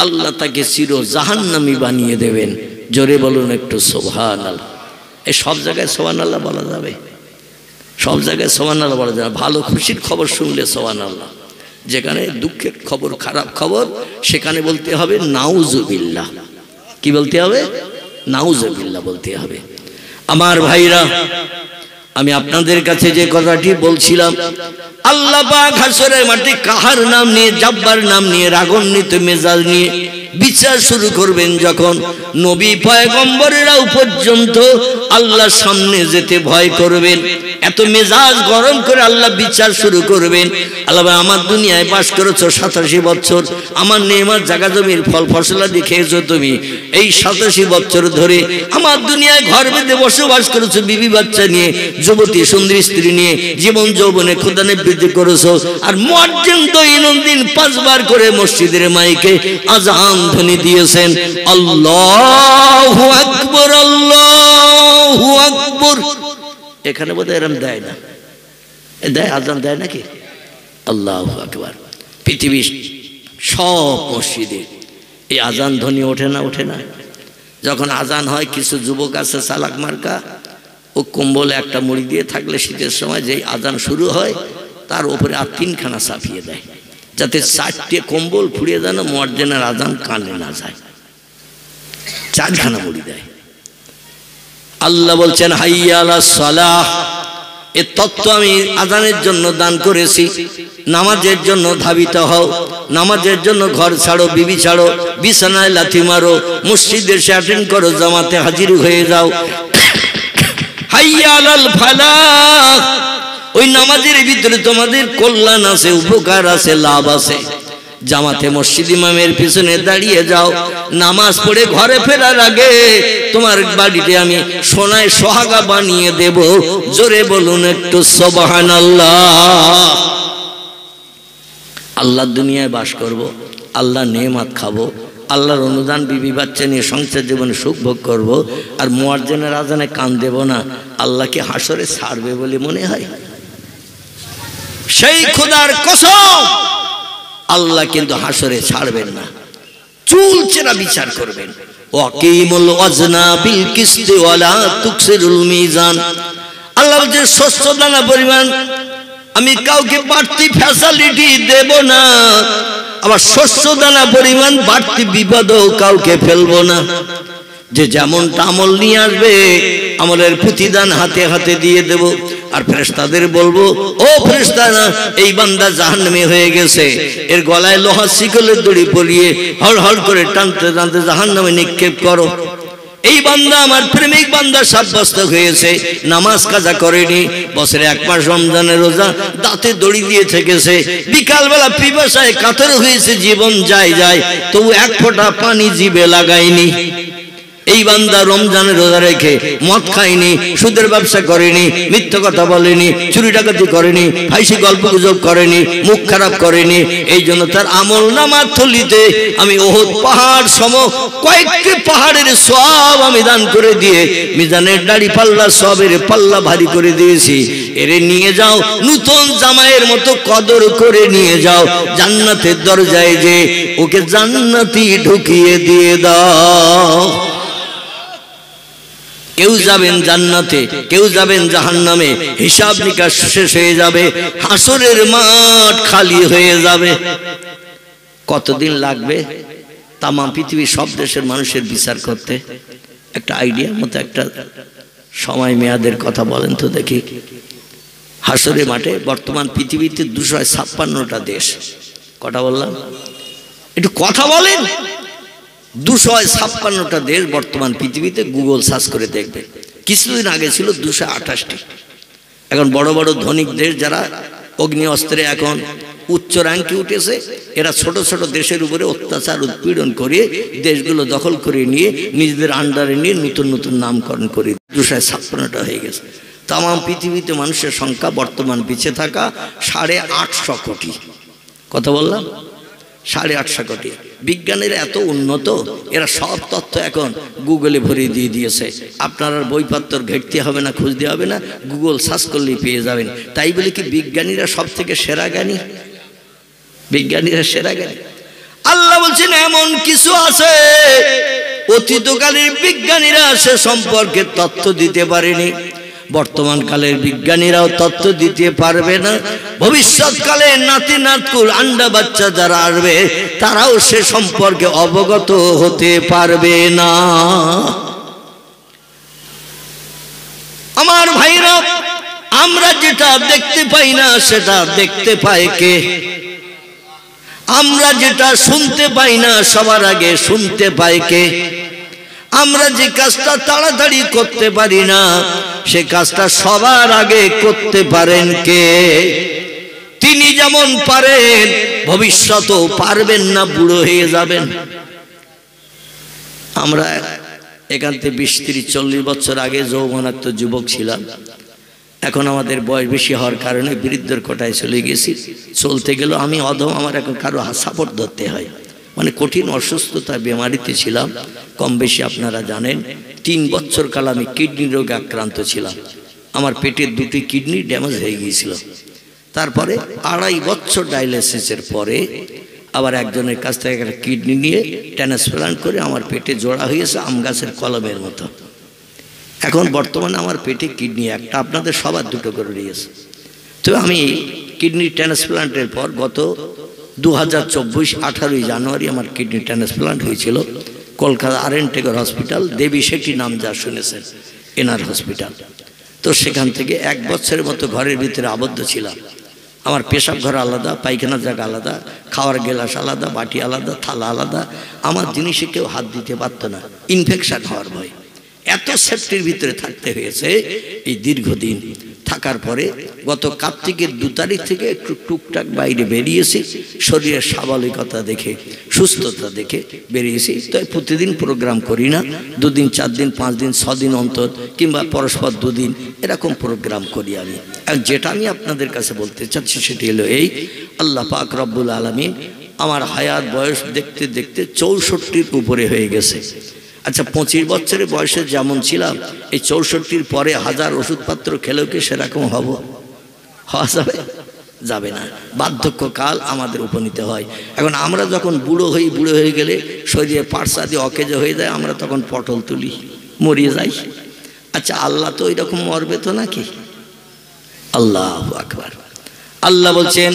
আল্লাহ তাকে চির জাহান্নামী বানিয়ে দেবেন। জোরে বলুন একটু সুবহানাল্লাহ। এই সব জায়গায় সুবহানাল্লাহ বলা যাবে? সব জায়গায় সুবহানাল্লাহ বলা যাবে। ভালো খুশির খবর শুনলে সুবহানাল্লাহ, যেখানে দুঃখের খবর, খারাপ খবর, সেখানে বলতে হবে নাউজুবিল্লাহ। কি বলতে হবে? নাউজুবিল্লাহ বলতে হবে। আমার ভাইরা, আমি আপনাদের কাছে যে কথাটি বলছিলাম, আল্লাহ পাক হাসরের মাঠে কাহার নাম নিয়ে, জব্বার নাম নিয়ে, রাগান্বিত মেজাজ নিয়ে বিচার শুরু করবেন। যখন নবী পয়গম্বরেরাও পর্যন্ত আল্লাহর সামনে যেতে ভয় করবেন, এত মেজাজ গরম করে আল্লাহ বিচার শুরু করবেন। আল্লাহ, আমার দুনিয়ায় বাস করেছো 87 বছর, আমার নেমার জায়গা জমির ফল ফসলাদি খেয়েছো তুমি, এই 87 বছর ধরে আমার দুনিয়ায় ঘর বেঁধে বসবাস করেছো, বিবি বাচ্চা নিয়ে, যুবতী সুন্দরী স্ত্রী নিয়ে জীবন যৌবনে খোদানে বৃদ্ধি করেছো। আর মুয়াজ্জিন দৈনন্দিন 5 বার করে মসজিদের মাইকে আযান ধ্বনি দিয়েছেন, আল্লাহু আকবার, আল্লাহু আকবার। এখানে বোধহয় এরম দেয় না, দেয় আজান দেয় নাকি? আল্লাহু আকবার। পৃথিবীর সব মসজিদে এই আজান ধ্বনি ওঠে না? ওঠে না? যখন আজান হয় কিছু যুবক আছে চালাক মার্কা, ও কম্বলে একটা মুড়ি দিয়ে থাকলে শীতের সময় যেই আজান শুরু হয় তার উপরে আর 3খানা চাপিয়ে দেয়, যাতে 4টে কম্বল ফুরিয়ে যেন মুয়াজ্জিনের আজান কানে না যায়। 4খানা মুড়ি দেয়। আল্লাহ বলছেন হাইয়া আলাস সালাহ, এর তত্ত্ব আমি আজানের জন্য দান করেছি। নামাজের জন্য ধাবিত হও, নামাজের জন্য ঘর ছাড়ো, বিবি ছাড়ো, বিছানায় লাথি মারো, মসজিদে এসে অ্যাটেন্ড করো, জামাতে হাজির হয়ে যাও। হাইয়া আলাল ফালাহ, ওই নামাজের ভিতরে তোমাদের কল্যাণ আছে, উপকার আছে, লাভ আছে। জামাতে মসজিদ ইমামের পিছনে দাঁড়িয়ে যাও, নামাজ পড়ে ঘরে ফেরার আগে তোমার বাড়িতে আমি সোনায় সোহাগা বানিয়ে দেব। জোরে বলুন একটু সুবহানাল্লাহ। আল্লাহর দুনিয়ায় বাস করব, আল্লাহর নেয়ামত খাবো, আল্লাহর অনুদান বিবি বাচ্চা নিয়ে সংসার জীবনে সুখ ভোগ করবো, আর মুয়াজ্জিনের আজানে কান দেব না। আল্লাহকে হাসরে ছাড়বে বলে মনে হয়? সেই খোদার কসম, আল্লাহ কিন্তু হাসরে ছাড়বেন না, চুল চেরা বিচার করবেন। ওয়াকিমুল ওয়াজনা বিল কিসতি ওয়ালা তুকসিরুল মিজান। আল্লাহ বলছেন শস্য দানা পরিমাণ আমি কাউকে বাড়তি ফ্যাসিলিটি দেব না, আবার শস্য দানা পরিমাণ বাড়তি বিপদও কাউকে ফেলবো না। যে যেমনটা আমল নিয়ে আসবে আমলের প্রতিদান হাতে হাতে দিয়ে দেব। আর ফেরেশতাদের বলবো, ও ফেরেশতারা, এই বান্দা জাহান্নামী হয়ে গেছে, এর গলায় লোহা শিকলের দড়ি পরিয়ে হড় হড় করে টানতে টানতে জাহান্নামে নিক্ষেপ করো। এই বান্দা আমার প্রেমিক বান্দা সাব্যস্ত হয়েছে, নামাজ কাজা করেনি, বছরে 1 মাস রমজানের রোজা, দাঁতে দড়ি দিয়ে থেকেছে, বিকালবেলা পিপাসায় কাতর হয়েছে, জীবন যায় যায়, তবু 1 ফোঁটা পানি জিভে লাগায়নি। এই বান্দা রমজানের রোজা রেখে মদ খায়নি, সুদের ব্যবসা করেনি, মিথ্যা কথা বলেনি, চুরি ডাকাতি করেনি, ফাইসি গল্প গুজব করেনি, মুখ খারাপ করেনি। এই জন্য তার আমল নামার থলিতে আমি ওহদ পাহাড় সম কয়েকটি পাহাড়ের সওয়াব আমি দান করে দিয়ে মিজানের দাড়ি পাল্লা সবের পাল্লা ভারী করে দিয়েছি। এরে নিয়ে যাও, নতুন জামাইয়ের মতো কদর করে নিয়ে যাও, জান্নাতের দরজায় যে ওকে জান্নাতি ঢুকিয়ে দিয়ে দাও। কেউ যাবেন জান্নাতে, কেউ যাবেন জাহান্নামে, হিসাব নিকাশ শেষ হয়ে যাবে, হাসরের মাঠ খালি হয়ে যাবে। কতদিন লাগবে তাম পৃথিবীর সব দেশের মানুষের বিচার করতে? একটা আইডিয়ার মতো একটা সময় মেয়াদের কথা বলেন তো দেখি। হাসরের মাঠে বর্তমান পৃথিবীতে 256টা দেশ। কটা বললাম? একটু কথা বলেন। 256টা দেশ বর্তমান পৃথিবীতে, গুগল সার্চ করে দেখবে। কিছুদিন আগে ছিল 228টি। এখন বড় বড় ধনিক দেশ যারা অগ্নি অস্ত্রে এখন উচ্চ র্যাঙ্কে উঠেছে, এরা ছোট ছোট দেশের উপরে অত্যাচার উৎপীড়ন করে দেশগুলো দখল করে নিয়ে নিজেদের আন্ডারে নিয়ে নতুন নতুন নামকরণ করে 256টা হয়ে গেছে। তাম পৃথিবীতে মানুষের সংখ্যা বর্তমান বেঁচে থাকা 850 কোটি। কথা বললাম 850 কোটি। বিজ্ঞানীরা এত উন্নত, এরা সব তথ্য এখন গুগলে ভরে দিয়ে দিয়েছে। আপনার আর বইপত্র ঘেঁটতে হবে না, খুঁজতে হবে না, গুগল সার্চ করলেই পেয়ে যাবেন। তাই বলে কি বিজ্ঞানীরা সব থেকে সেরা জ্ঞানী? বিজ্ঞানীরা সেরা জ্ঞানী? আল্লাহ বলছেন এমন কিছু আছে অতীতকালের বিজ্ঞানীরা সে সম্পর্কে তথ্য দিতে পারেনি, বর্তমান কালের বিজ্ঞানীরাও তথ্য দিতে পারবে না, ভবিষ্যৎকালে নাতি নাতকুল আন্ডা বাচ্চা যারা আসবে তারাও সে সম্পর্কে অবগত হতে পারবে না। আমার ভাইরা, আমরা যেটা দেখতে পাই না সেটা দেখতে পায় কে? আমরা যেটা শুনতে পাই না সবার আগে শুনতে পায় কে? আমরা যে কাজটা তাড়াতাড়ি করতে পারি না সে কাজটা সবার আগে করতে পারেন কে? তিনি যেমন পারেন ভবিষ্যতেও পারবেন না, বুড়ো হয়ে যাবেন। আমরা এখান থেকে 20-30-40 বছর আগে যৌবনাত্ম যুবক ছিলাম, এখন আমাদের বয়স বেশি হওয়ার কারণে বৃদ্ধর কোটায় চলে গেছি। চলতে গেলেও আমি অদম, আমার এখন কারো সাপোর্ট ধরতে হয়। মানে কঠিন অসুস্থতা বেমারিতে ছিলাম, কম বেশি আপনারা জানেন। 3 বছর কাল আমি কিডনি রোগে আক্রান্ত ছিলাম। আমার পেটের দুটি কিডনি ড্যামেজ হয়ে গিয়েছিল। তারপরে 2.5 বছর ডায়ালিসিসের পরে আবার একজনের কাছ থেকে একটা কিডনি নিয়ে ট্রান্সপ্লান্ট করে আমার পেটে জোড়া হয়েছে আম গাছের কলমের মতো। এখন বর্তমানে আমার পেটে কিডনি একটা, আপনাদের সবার দুটো করে নিয়েছে। তো আমি কিডনি ট্রান্সপ্লান্টের পর গত 2024 18ই জানুয়ারি আমার কিডনি ট্রান্সপ্লান্ট হয়েছিল কলকাতা RN টেগর হসপিটাল, দেবী শেঠি নাম যা শুনেছেন, এনার হসপিটাল। তো সেখান থেকে 1 বছরের মতো ঘরের ভিতরে আবদ্ধ ছিলাম। আমার পেশাব ঘর আলাদা, পায়খানার জায়গা আলাদা, খাওয়ার গ্লাস আলাদা, বাটি আলাদা, থালা আলাদা। আমার জিনিসে কেউ হাত দিতে পারত না, ইনফেকশন হওয়ার ভয়। এত সেফটির ভিতরে থাকতে হয়েছে এই দীর্ঘদিন। থাকার পরে গত কার্তিকের 2 তারিখ থেকে একটু টুকটাক বাইরে বেরিয়েছি, শরীরের স্বাভাবিকতা দেখে, সুস্থতা দেখে বেরিয়েছি। তাই প্রতিদিন প্রোগ্রাম করি না, 2 দিন 4 দিন 5 দিন 6 দিন অন্তর, কিংবা পরস্পর 2 দিন এরকম প্রোগ্রাম করি আমি। আর যেটা আমি আপনাদের কাছে বলতে চাচ্ছি সেটি হলো এই, আল্লাহ পাক রব্বুল আলামিন আমার হায়াত বয়স দেখতে দেখতে 64-র উপরে হয়ে গেছে। আচ্ছা, 25 বছরের বয়সে যেমন ছিলাম, এই 64-র পরে 1000 ওষুধপত্র খেলেও কি সেরকম হওয়া যাবে না। বার্ধক্যকাল আমাদের উপনীত হয়। এখন আমরা যখন বুড়ো হয়ে গেলে শরীরের পার্টস আদি অকেজ হয়ে যায়, আমরা তখন পটল তুলি, মরিয়ে যাই। আচ্ছা, আল্লাহ তো ওইরকম মরবে তো নাকি? আল্লাহু আকবার। আল্লাহ বলছেন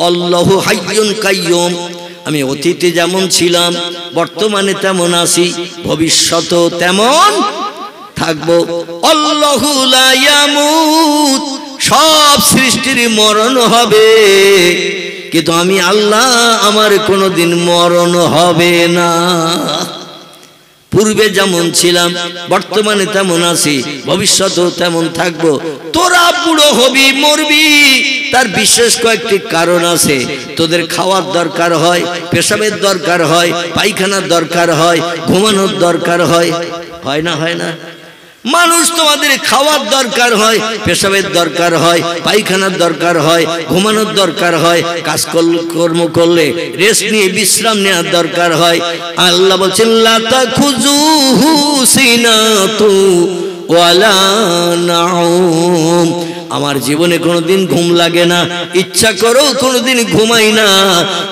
আল্লাহু হাইয়ুন কাইয়ুম, আমি অতীতে যেমন ছিলাম বর্তমানে তেমন আছি, ভবিষ্যতেও তেমন থাকবো। আল্লাহু লা ইয়ামুত, সব সৃষ্টির মরণ হবে, কিন্তু আমি আল্লাহ, আমার কোনোদিন মরণ হবে না। পূর্বে যেমন ছিলাম বর্তমানে তেমন আছি, ভবিষ্যতেও তেমন থাকবো। তোরা বুড়ো হবি, মরবি, তার বিশেষ কয়েকটি কারণ আছে। তোদের খাওয়ার দরকার হয়, পেশাবের দরকার হয়, পায়খানার দরকার হয়, ঘুমানোর দরকার হয়, হয় না? মানুষ তোমাদের খাওয়ার দরকার হয়, পেশাবের দরকার হয়, পায়খানার দরকার হয়, ঘুমানোর দরকার হয়, কাজকর্ম করলে রেস্ট নিয়ে বিশ্রাম নেওয়ার দরকার হয়। আল্লাহ বলছেন লা তাখুযুহু সিনাতু ওয়ালা নাউম, আমার জীবনে কোনোদিন ঘুম লাগে না, ইচ্ছা করেও কোনোদিন ঘুমাই না।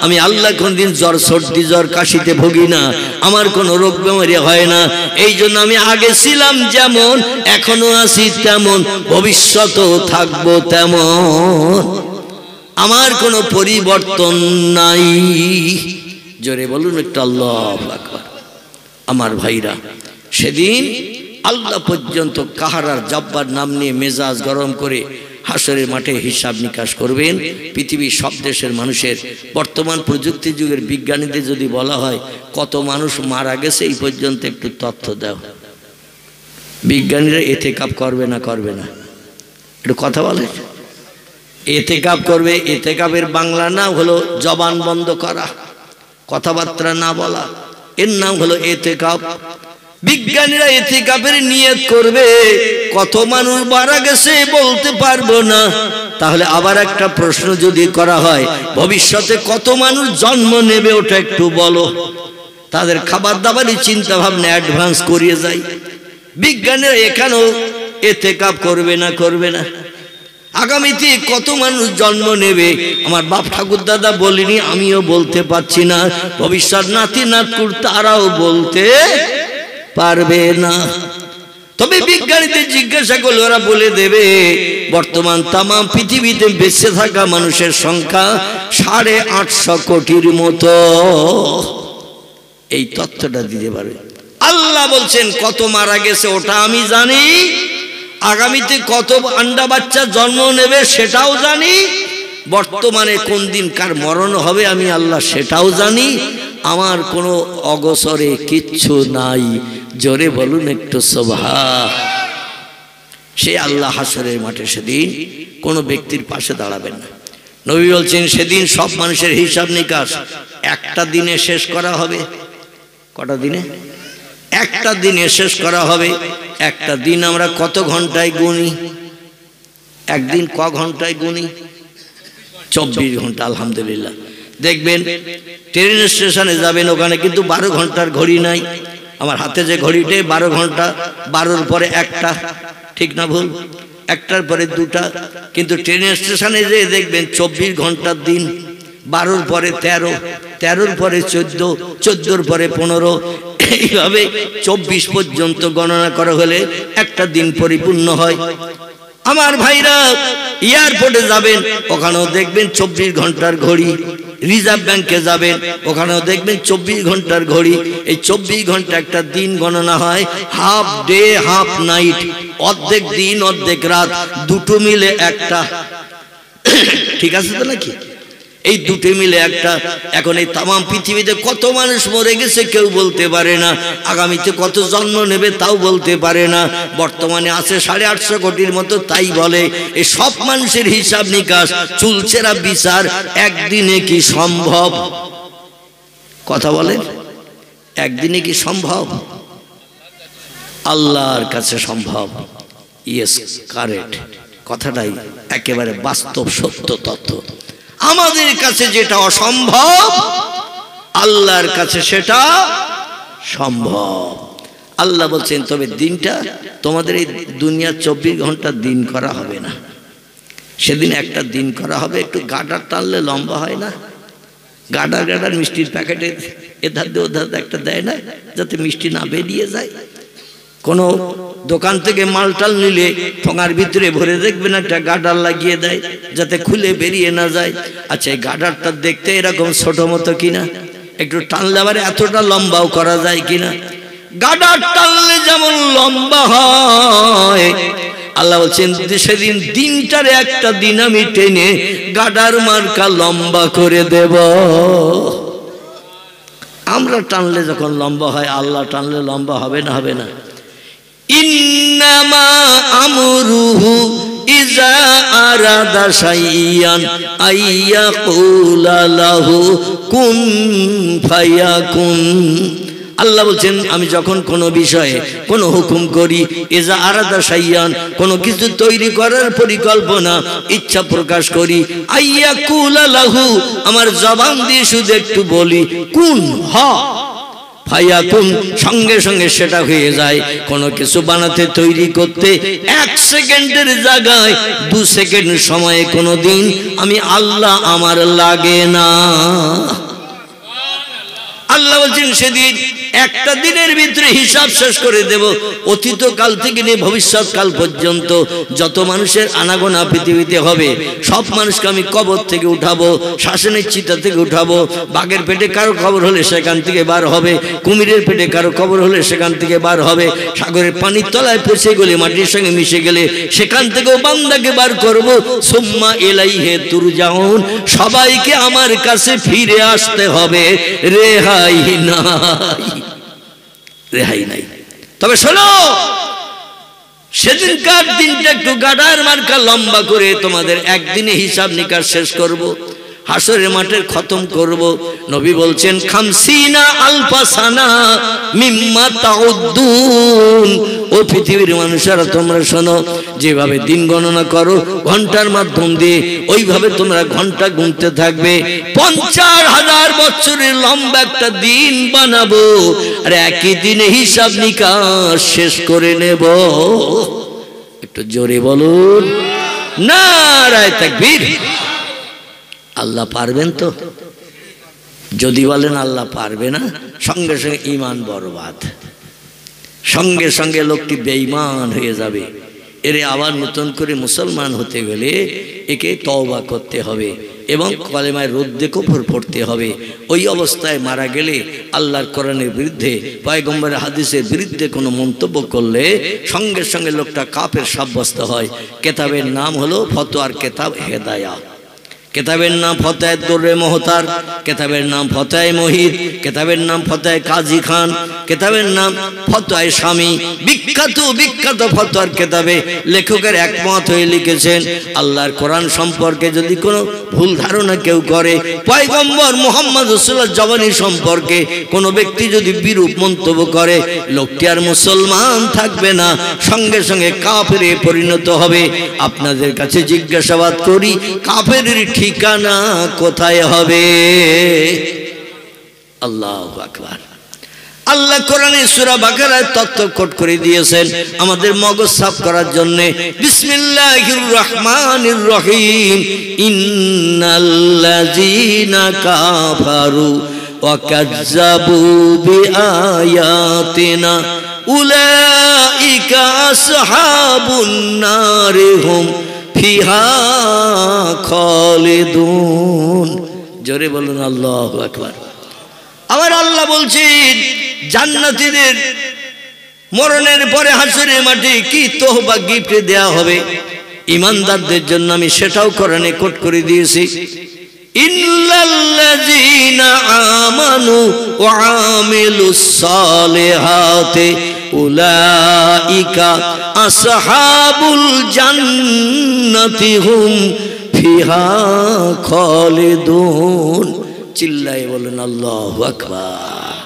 আমি আল্লাহ কোনোদিন সর্দি জ্বর কাশিতে ভুগি না, আমার কোনো রোগ বেমারি হয় না। এই জন্য আমি আগে ছিলাম যেমন, এখনো আছি তেমন, ভবিষ্যতেও থাকবো তেমন, আমার কোনো পরিবর্তন নাই। জোরে বলুন একটু আল্লাহু আকবার। আমার ভাইরা, সেদিন আল্লাহ পর্যন্ত কাহারার জব্বার নাম নিয়ে মেজাজ গরম করে হাসরের মাঠে হিসাব নিকাশ করবেন। পৃথিবীর সব দেশের মানুষের, বর্তমান প্রযুক্তি যুগের বিজ্ঞানীদের যদি বলা হয় কত মানুষ মারা গেছে এই পর্যন্ত একটু তথ্য দাও, বিজ্ঞানীরা এতেকাপ করবে না একটু কথা বলে? এতেকাপ করবে। এতেকাপের বাংলা নাম হলো জবান বন্ধ করা, কথাবার্তা না বলা, এর নাম হলো এতেকাপ। বিজ্ঞানীরা এতেকাপের নিয়ত করবে, কত মানুষ মারা গেছে বলতে পারবো না। তাহলে আবার একটা প্রশ্ন যদি করা হয়, ভবিষ্যতে কত মানুষ জন্ম নেবে ওটা একটু বলো। তাদের খাবার দাবারই চিন্তা ভাবনা অ্যাডভান্স করিয়ে যায়। বিজ্ঞানীরা এখানেও এতেকাপ করবে না। আগামীতে কত মানুষ জন্ম নেবে আমার বাপ ঠাকুর দাদা বলিনি, আমিও বলতে পারছি না, ভবিষ্যৎ নাতি নাতকুর তারাও বলতে পারবে না। তবে বিজ্ঞানীদের জিজ্ঞাসা করলে ওরা বলে দেবে বর্তমান তাম পৃথিবীতে বেঁচে থাকা মানুষের সংখ্যা 850 কোটির মতো। এই তথ্যটা দিতে পারবে। আল্লাহ বলছেন কত মারা গেছে ওটা আমি জানি, আগামীতে কত আন্ডা বাচ্চা জন্ম নেবে সেটাও জানি, বর্তমানে কোন দিন কার মরণ হবে আমি আল্লাহ সেটাও জানি। আমার কোনো অগসরে কিচ্ছু নাই। জোরে বলুন একটু সুবহান। সে আল্লাহ হাসরের মাঠে সেদিন কোনো ব্যক্তির পাশে দাঁড়াবেন না। নবী বলছেন সেদিন সব মানুষের হিসাব নিকাশ একটা দিনে শেষ করা হবে। কটা দিনে? একটা দিনে শেষ করা হবে। একটা দিন আমরা কত ঘন্টায় গুনি? একদিন ক ঘন্টায় গুনি? 24 ঘন্টা। আলহামদুলিল্লাহ। দেখবেন ট্রেন স্টেশনে যাবেন, ওখানে কিন্তু 12 ঘন্টার ঘড়ি নাই। আমার হাতে যে ঘড়িটা 12 ঘন্টা, 12-র পরে একটা, ঠিক না ভুল? একটার পরে দুটা, কিন্তু ট্রেনের স্টেশনে যেয়ে দেখবেন 24 ঘন্টার দিন, 12-র পরে 13, 13-র পরে 14, 14-র পরে 15, এইভাবে 24 পর্যন্ত গণনা করা হলে একটা দিন পরিপূর্ণ হয়। আমার ভাইরা, এয়ারপোর্টে যাবেন, ওখানেও দেখবেন 24 ঘন্টার ঘড়ি। রিজার্ভ ব্যাংকে যাবেন, ওখানেও দেখবেন 24 ঘন্টার ঘড়ি। এই 24 ঘন্টা একটা দিন গণনা হয়, হাফ ডে হাফ নাইট, অর্ধেক দিন অর্ধেক রাত, দুটো মিলে একটা। ঠিক আছে তো নাকি? এই দুটো মিলে একটা। এখন এই তামাম পৃথিবীতে কত মানুষ মরে গেছে কেউ বলতে পারে না, আগামীতে কত জন্ম নেবে তাও বলতে পারে না। বর্তমানে আছে 850 কোটির মতো, তাই বলে। এই সব মানুষের হিসাব নিকাশ, চুলচেরা বিচার একদিনে কি সম্ভব? কথা বলেন, একদিনে কি সম্ভব? আল্লাহর কাছে সম্ভব। ইয়েস, কারেক্ট, কথাটাই একেবারে বাস্তব সত্য তথ্য। আমাদের কাছে যেটা অসম্ভব, আল্লাহর কাছে সেটা সম্ভব। আল্লাহ বলছেন, তবে দিনটা তোমাদের এই দুনিয়া 24 ঘন্টা দিন করা হবে না, সেদিন একটা দিন করা হবে। একটু গাডার টানলে লম্বা হয় না? গাডার মিষ্টির প্যাকেটে এধার দিয়ে ওধার একটা দেয় না, যাতে মিষ্টি না বেরিয়ে যায়। কোনো দোকান থেকে মালটাল নিলে ঠোঙার ভিতরে ভরে দেখবেন একটা গাডার লাগিয়ে দেয়, যাতে খুলে বেরিয়ে না যায়। আচ্ছা, এই গাডারটা দেখতে এরকম ছোট মতো কিনা, একটু টানলে আবার এতটা লম্বাও করা যায় কিনা? গাডার টানলে যেমন লম্বা হয়, আল্লাহ বলছেন সেদিন দিনটারে একটা দিন আমি টেনে গাডার মার্কা লম্বা করে দেব। আমরা টানলে যখন লম্বা হয়, আল্লাহ টানলে লম্বা হবে না? হবে না? ইন্নামা আমরুহু ইজা আরাদা শাইয়ান আইয়াকুলা লাহু কুন ফায়াকুন। আল্লাহ বলছেন, আমি যখন কোনো বিষয়ে কোনো হুকুম করি, ইজা আরাদা শাইয়ান, কোনো কিছু তৈরি করার পরিকল্পনা ইচ্ছা প্রকাশ করি, আইয়াকুলা লাহু, আমার জবান দিয়ে শুধু একটু বলি কুন, হ, ফায়াকুন, সঙ্গে সঙ্গে সেটা হয়ে যায়। কোনো কিছু বানাতে তৈরি করতে 1 সেকেন্ডের জায়গায় 2 সেকেন্ড সময়ে কোনো দিন আমি আল্লাহ আমার লাগে না। আল্লাহ বলছেন সেদিন একটা দিনের ভিতরে হিসাব শেষ করে দেব। অতীতকাল থেকে নিয়ে ভবিষ্যৎকাল পর্যন্ত যত মানুষের আনাগোনা পৃথিবীতে হবে, সব মানুষকে আমি কবর থেকে উঠাবো, শ্বাসনের চিতা থেকে উঠাবো। বাঘের পেটে কারো কবর হলে সেখান থেকে বার হবে, কুমিরের পেটে কারো কবর হলে সেখান থেকে বার হবে, সাগরের পানির তলায় পচে গেলে মাটির সঙ্গে মিশে গেলে সেখান থেকেও বান্দাকে বার করব। সুম্মা ইলাইহি তুরজাউন, সবাইকে আমার কাছে ফিরে আসতে হবে, রেহাই নাই, রেহাই নাই। তবে শোনো, সেদিনকার দিনটা একটু গাডার মার্কা লম্বা করে তোমাদের একদিনে হিসাব নিকাশ শেষ করব, হাসরের মাঠের খতম করব। নবী বলছেন, 50 আলফা সানা মিম্মা তাউদ্দুন। ও পৃথিবীর মানুষেরা, তোমরা শোনো, যেভাবে দিন গণনা করো ঘন্টার মাধ্যম দিয়ে, ওইভাবে তোমরা ঘন্টা গুনতে থাকবে। 50,000 বছরের লম্বা একটা দিন বানাবো, আর একই দিনে হিসাব নিকাশ শেষ করে নেব। একটু জোরে বলুন নারায়ে তাকবীর। আল্লাহ পারবেন তো? যদি বলেন আল্লাহ পারবে না, সঙ্গে সঙ্গে ঈমান বরবাদ, সঙ্গে সঙ্গে লোকটি বেঈমান হয়ে যাবে। এরে আবার নতুন করে মুসলমান হতে গেলে একে তওবা করতে হবে এবং কলেমায় রদ্দে কুফর পড়তে হবে। ওই অবস্থায় মারা গেলে আল্লাহর কোরআনের বিরুদ্ধে, পয়গম্বরের হাদিসের বিরুদ্ধে কোনো মন্তব্য করলে সঙ্গে সঙ্গে লোকটা কাফের সাব্যস্ত হয়। কেতাবের নাম হলো ফতোয়ার কেতাব হেদায়া। কেতাবের নাম ফতোয়ায়ে দুররে মুহতার, কেতাবের নাম ফতোয়ায়ে মুহিত, কেতাবের নাম ফতোয়ায়ে কাজী খান, কেতাবের নাম ফতোয়ায়ে শামী। বিখ্যাত বিখ্যাত ফতোয়ার কেতাবে লেখকের একমত হয়ে লিখেছেন, আল্লাহর কোরআন সম্পর্কে যদি কোনো ভুল ধারণা কেউ করে, পয়গম্বর মুহাম্মদ রাসূলুল্লাহ জবানী সম্পর্কে কোনো ব্যক্তি যদি বিরূপ মন্তব্য করে, লোকটি আর মুসলমান থাকবে না, সঙ্গে সঙ্গে কাফেরে পরিণত হবে। আপনাদের কাছে জিজ্ঞাসাবাদ করি, কাফেরের ঠিকানা কোথায় হবে? আল্লাহু আকবার। আল্লাহ কোরআনে সূরা বাকারায় তথ্য কোট করে দিয়েছেন আমাদের মগজ সাফ করার জন্য। বিসমিল্লাহির রহমানির রহিম, ইন্নাল্লাযীনা কাফারু ওয়া কাযযাবু বিআয়াতিনা উলাইকা আসহাবুন নারি হুম ফিহা খালিদুন। জোরে বলুন আল্লাহু আকবার। আবার আল্লাহ বলছেন জান্নাতীদের মরণের পরে হাসরের মাঠে কি তোহবা গিফট দেয়া হবে ঈমানদারদের জন্য, আমি সেটাও কোরআনে কোট করে দিয়েছি। ইল্লাল্লাযীনা আমানু ওয়া আমিলুস সালিহাতি উলাইকা আসহাবুল জান্নাতি হুম ফিহা খালিদুন। চিল্লায়ে বলেন আল্লাহু আকবার।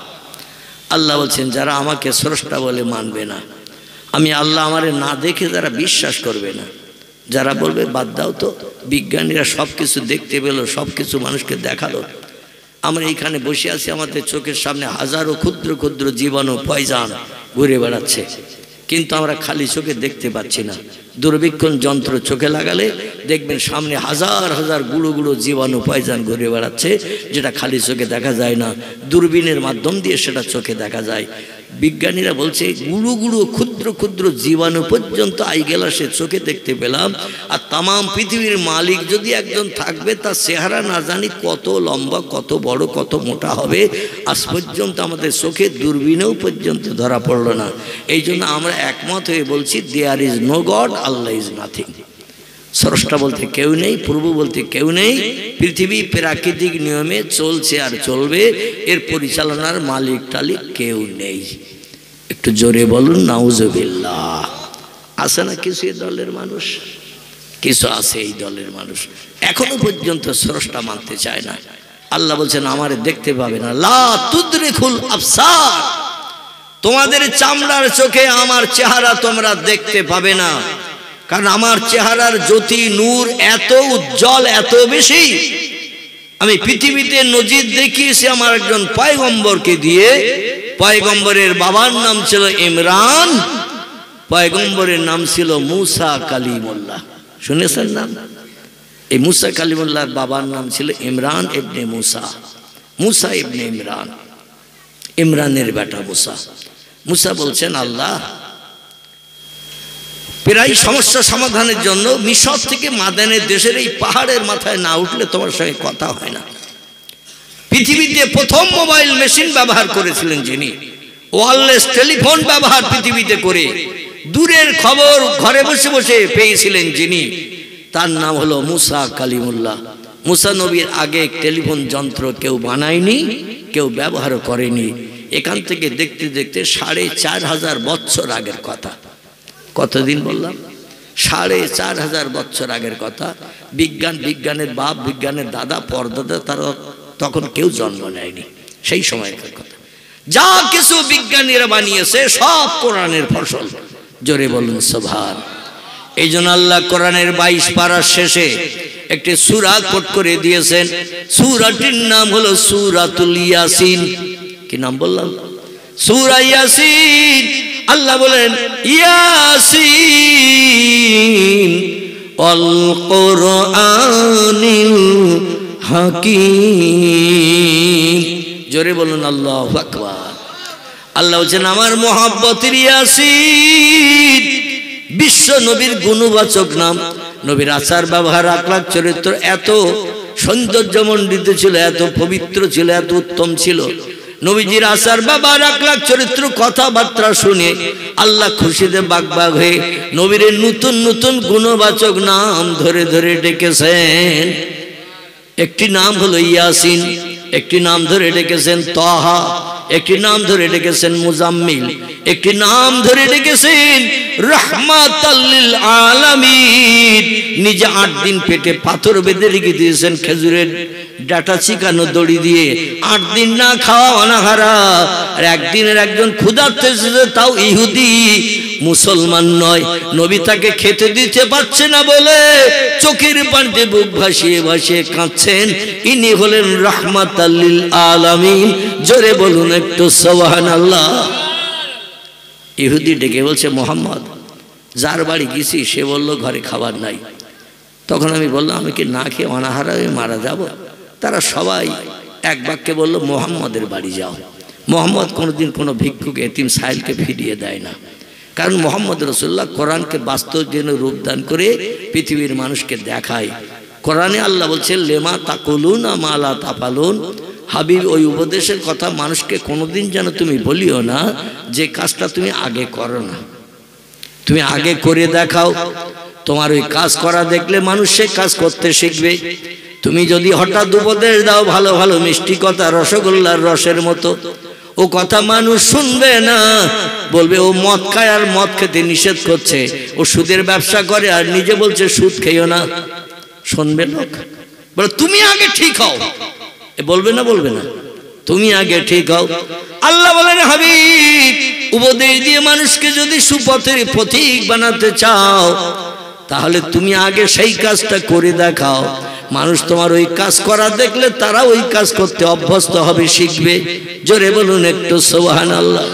আল্লাহ বলছেন যারা আমাকে স্রষ্টা বলে মানবে না, আমি আল্লাহ আমারে না দেখে যারা বিশ্বাস করবে না, যারা বলবে বাদ দাও তো, বিজ্ঞানীরা সব কিছু দেখতে পেল, সব কিছু মানুষকে দেখালো, আমরা এইখানে বসে আছি, আমাদের চোখের সামনে হাজারো ক্ষুদ্র ক্ষুদ্র জীবাণু পয়জান ঘুরে বেড়াচ্ছে, কিন্তু আমরা খালি চোখে দেখতে পাচ্ছি না। দূরবীক্ষণ যন্ত্র চোখে লাগালে দেখবেন সামনে হাজার হাজার গুঁড়ো গুঁড়ো জীবাণু পয়জান ঘুরে বেড়াচ্ছে, যেটা খালি চোখে দেখা যায় না, দূরবীনের মাধ্যম দিয়ে সেটা চোখে দেখা যায়। বিজ্ঞানীরা বলছে গুঁড়ো গুঁড়ো ক্ষুদ্র ক্ষুদ্র জীবাণু পর্যন্ত আইগেলাসে চোখে দেখতে পেলাম। আর তামাম পৃথিবীর মালিক যদি একজন থাকবে, তার চেহারা না জানি কত লম্বা, কত বড়, কত মোটা হবে, আজ পর্যন্ত আমাদের চোখে দূরবীনেও পর্যন্ত ধরা পড়ল না। এই জন্য আমরা একমত হয়ে বলছি there is no God, Allah is nothing. স্রষ্টা বলতে কেউ নেই, প্রভু বলতে কেউ নেই। পৃথিবী প্রাকৃতিক নিয়মে চলছে আর চলবে, এর পরিচালনার মালিক টালিক কেউ নেই। একটু জোরে বলুন নাউজুবিল্লাহ। আছে না কিছু এই দলের মানুষ, কিছু আছে এই দলের মানুষ এখনো পর্যন্ত স্রষ্টা মানতে চায় না। আল্লাহ বলছেন আমারে দেখতে পাবে না, লা তুদরিকুল আবসার, তোমাদের চামড়ার চোখে আমার চেহারা তোমরা দেখতে পাবে না, কারণ আমার চেহারার জ্যোতি নূর এত উজ্জ্বল, এত বেশি। আমি পৃথিবীতে নজির দেখিয়েছি আমার একজন পয়গম্বরকে দিয়ে। পয়গম্বরের বাবার নাম ছিল ইমরান, পয়গম্বরের নাম ছিল মুসা কালিমুল্লাহ। শুনেছেন নাম? এই মুসা কালিমুল্লাহর বাবার নাম ছিল ইমরান ইবনে মুসা, মুসা ইবনে ইমরান, ইমরানের বেটা মুসা। মুসা বলছেন আল্লাহ প্রায় সমস্যা সমাধানের জন্য মিশর থেকে মাদানের দেশের এই পাহাড়ের মাথায় না উঠলে তোমার সঙ্গে কথা হয় না। পৃথিবীতে প্রথম মোবাইল মেশিন ব্যবহার করেছিলেন যিনি, ওয়্যারলেস টেলিফোন ব্যবহার পৃথিবীতে করে দূরের খবর ঘরে বসে বসে পেয়েছিলেন যিনি, তার নাম হলো মুসা কালিমুল্লাহ। মুসা নবীর আগে টেলিফোন যন্ত্র কেউ বানায়নি, কেউ ব্যবহার করেনি। এখান থেকে দেখতে দেখতে 4500 বছর আগের কথা। কতদিন বললাম? 4500 বছর আগের কথা। বিজ্ঞানের বাপ, বিজ্ঞানের দাদা, পরদাদা, তারা তখন কেউ জন্ম নেয়নি, সেই সময়কার কথা। যা কিছু বিজ্ঞানীরা বানিয়েছে সব কোরআনের ফসল। জোরে বলুন সুবহান। এই জন্য আল্লাহ কোরআনের 22 পারার শেষে একটি সূরা কোট করে দিয়েছেন। সূরাটির নাম হলো সূরাতুল ইয়াসিন। কি নাম বললাম? সূরা ইয়াসিন। আল্লাহ বলেন ইয়াসিন ওয়াল কুরআনিল হাকীম। জোরে বলুন আল্লাহু আকবার। আল্লাহ বলেন আমার মহব্বতের ইয়াসিন। বিশ্ব নবীর গুণবাচক নাম। নবীর আচার ব্যবহার, আখলাক, চরিত্র এত সৌন্দর্যমণ্ডিত ছিল, এত পবিত্র ছিল, এত উত্তম ছিল। নবীজির আচার ব্যবহার, আখলাক, চরিত্র, কথাবার্তা শুনে আল্লাহ খুশিতে বাগবাগ হয়ে নবীর নতুন নতুন গুণবাচক নাম ধরে ধরে ডেকেছেন। একটি নাম হলো ইয়াসিন, একটি নাম ধরে ডেকেছেন তাহা, একটি নাম ধরে ডেকেছেন মুজাম্মিল, একটি নাম ধরে ডেকেছেন রাহমাতাল লিল আলামিন। নিজে 8 দিন পেটে পাথর বেঁধে রেখে দিয়েছেন খেজুরের ডাটা চিকানো দড়ি দিয়ে। 8 দিন না খাওয়া অনাহারা। আর একদিনের একজন ক্ষুধার্ত এসেছে, তাও ইহুদি, মুসলমান নয়। নবী তাকে খেতে দিতে পারছে না বলে চোখের পানিতে বুক ভাসিয়ে ভাসিয়ে কাঁদছেন। ইনি হলেন রাহমাতাল লিল আলামিন। জোরে বলুন একটু সুবহানাল্লাহ। ইহুদি ডেকে বলছে, মোহাম্মদ, যার বাড়ি গেছি সে বলল ঘরে খাবার নাই। তখন আমি বললাম, আমি কি না খেয়ে অনাহারে মারা যাব? তারা সবাই এক বাক্যে বলল, মোহাম্মদের বাড়ি যাও। মোহাম্মদ কোনোদিন কোনো ভিক্ষুক এতিম সাইলকে ফিরিয়ে দেয় না, কারণ মোহাম্মদ রাসূলুল্লাহ কোরআনকে বাস্তব যেন রূপদান করে পৃথিবীর মানুষকে দেখায়। কোরআনে আল্লাহ বলছেন, লেমা তাকুলুনা মা লা তাফালুন। হাবিব, ওই উপদেশের কথা মানুষকে কোনোদিন যেন তুমি বলিও না যে কাজটা তুমি আগে করো না। তুমি আগে করে দেখাও। তোমার ওই কাজ করা দেখলে মানুষ সে কাজ করতে শিখবে। তুমি যদি হঠাৎ উপদেশ দাও ভালো ভালো মিষ্টি কথা, রসগোল্লার রসের মতো, ও কথা মানুষ শুনবে না, বলবে ও মদ খায় আর মদ খেতে নিষেধ করছে, ও সুদের ব্যবসা করে আর নিজে বলছে সুদ খেয়েও না। শুনবে লোক? বলে তুমি আগে ঠিক হও। বলবে না? বলবে না? তুমি আগে ঠিক হও। আল্লাহ বলেন, হাবিব, উপদেশ দিয়ে মানুষকে যদি সুপথের পথিক বানাতে চাও তাহলে তুমি আগে সেই কাজটা করে দেখাও। মানুষ তোমার ওই কাজ করা দেখলে তারা ওই কাজ করতে অভ্যস্ত হবে, শিখবে। জোরে বলুন একটু সুবহানাল্লাহ।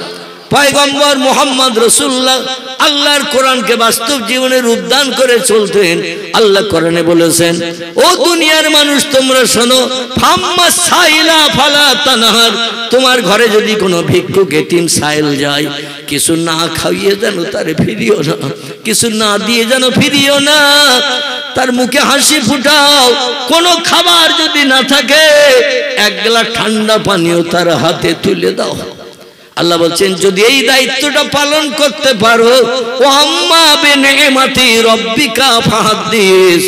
পয়গম্বর মুহাম্মদ রাসূলুল্লাহ আল্লাহর কোরআনকে বাস্তব জীবনে রূপদান করে চলতেন। আল্লাহ কোরআনে বলেছেন, ও দুনিয়ার মানুষ তোমরা শোনো, ফাম্মা সাইলা ফালা তানহার। তোমার ঘরে যদি কোনো ভিক্ষুক এতিম সাইল যায়, কিছু না খাইয়ে যেন তারে ফিরিও না, কিছু না দিয়ে যেন ফিরিও না। তার মুখে হাসি ফুটাও। কোনো খাবার যদি না থাকে, এক গ্লাস ঠান্ডা পানিও তার হাতে তুলে দাও। আল্লাহ বলছেন, যদি এই দায়িত্বটা পালন করতে পারো, ও আম্মা বিনিমাতি রব্বিকা ফাহাদ্দিস।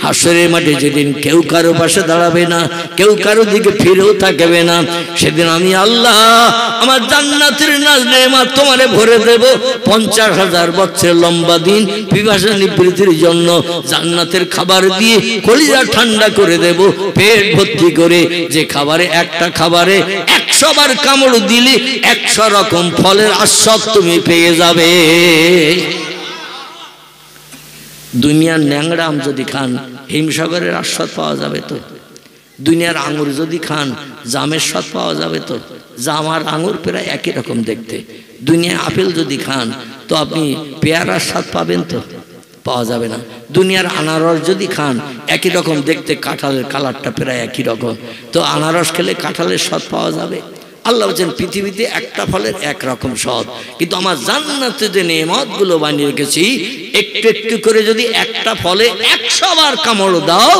হাসরের মাঠে যেদিন কেউ কারো পাশে দাঁড়াবে না, কেউ কারো দিকে ফিরেও তাকাবে না, সেদিন আমি আল্লাহ আমার জান্নাতের নাজ নেয়ামত তোমারে ভরে দেব। 50,000 বছর লম্বা দিন পিপাসা নিবৃত্তির জন্য জান্নাতের খাবার দিয়ে কলিজা ঠান্ডা করে দেব, পেট ভর্তি করে। যে খাবারে, একটা খাবারে 100 বার কামড় দিলে 100 রকম ফলের আস্বাদ তুমি পেয়ে যাবে। দুনিয়ার ন্যাংরা আম যদি খান, হিমসাগরের আস্বাদ পাওয়া যাবে তো। দুনিয়ার আঙুর যদি খান, জামের স্বাদ পাওয়া যাবে তো। জাম আর আঙুর প্রায় একই রকম দেখতে। দুনিয়ার আপেল যদি খান তো আপনি পেয়ারার স্বাদ পাবেন তো? পাওয়া যাবে না। দুনিয়ার আনারস যদি খান, একই রকম দেখতে, কাঁঠালের কালারটা প্রায় একই রকম, তো আনারস খেলে কাঁঠালের স্বাদ পাওয়া যাবে? আল্লাহ বলছেন, পৃথিবীতে একটা ফলের এক রকম স্বাদ, কিন্তু আমার জান্নাতে যে নেয়ামতগুলো বানিয়ে রেখেছি, একটু একটু করে যদি একটা ফলে 100 বার কামড় দাও,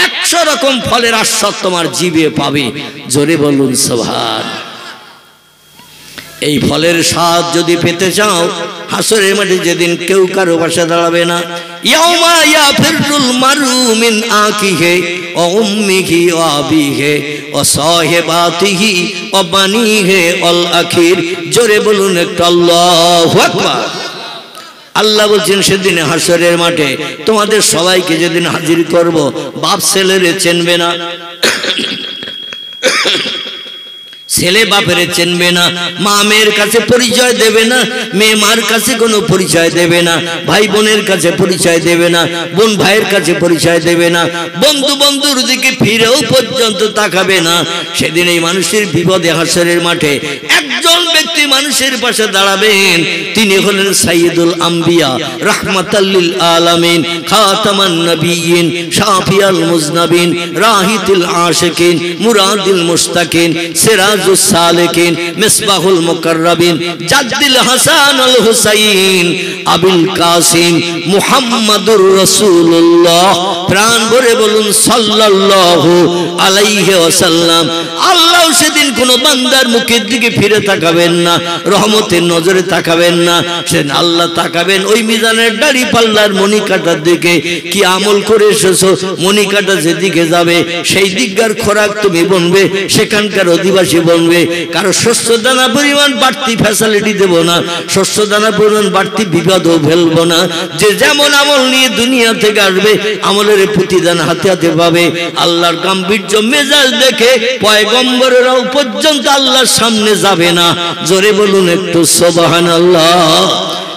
100 রকম ফলের আস্বাদ তোমার জিভে পাবে। জোরে বলুন সুবহান। এই ফলের স্বাদ যদি পেতে চাও, হাসরের মাঠে যেদিন কেউ কারো পাশে দাঁড়াবে না, ইয়াউমা ইয়াফিরুল মারু মিন আখিহি ওয়া উম্মিহি ওয়া আবিহি ওয়া সাহিবাতিহি ওয়া বানিহি ওয়াল আখির। জোরে বলুন একটু আল্লাহু আকবার। আল্লাহ বলছেন, সেদিনে হাসরের মাঠে তোমাদের সবাইকে যেদিন হাজির করব, বাপ ছেলেরে চিনবে না, ছেলে বাপের চিনবে না, মা মেয়ের কাছে পরিচয় দেবে না, মেয়ে মার কাছে কোনো পরিচয় দেবে না, ভাই বোনের কাছে পরিচয় দেবে না, বোন ভাইয়ের কাছে পরিচয় দেবে না, বন্ধু বন্ধুর দিকে ফিরেও পর্যন্ত তাকাবে না। সেদিন এই মানুষের বিপদে হাসরের মাঠে একজন ব্যক্তি মানুষের পাশে দাঁড়াবেন, তিনি হলেন সাইয়্যিদুল আম্বিয়া, রাহমাতাল লিল আলামিন, খাতামান নবিয়্যিন, শাফিয়াল মুজনাবিন, রাহিতুল আশিকিন, মুরাদিল মুশতাকিন, সিরাজুস সালিকিন, মিসবাহুল মুকাররাবিন, জাদ্দুল হাসানুল হুসাইন, আবুল কাসিম মুহাম্মাদুর রাসূলুল্লাহ। প্রাণ ভরে বলুন সাল্লাল্লাহু আলাইহি ওয়াসাল্লাম। আল্লাহ সেদিন কোন বান্দার মুখের দিকে ফিরে তাকাবেন না, রহমতের নজরে তাকাবেন না। সেদিন আল্লাহ তাকাবেন ওই মিজানের দাড়ি পাল্লার মণিকাটার দিকে। কি আমল করে এসেছো, মণিকাটা যেদিকে যাবে সেই দিককার খোরাক তুমি বনবে, সেখানকার অধিবাসী বনবে। কারো শস্য দানা পরিমাণ বাড়তি ফ্যাসিলিটি দেব না, শস্য দানা পরিমাণ বাড়তি বিপদও ফেলবো না। যে যেমন আমল নিয়ে দুনিয়া থেকে আসবে, আমলের প্রতিদান হাতে হাতে পাবে। আল্লাহর গাম্ভীর্য মেজাজ দেখে পয়গম্বরেরাও পর্যন্ত আল্লাহর সামনে যাবে না। জোরে বলুন একটু সুবহানাল্লাহ।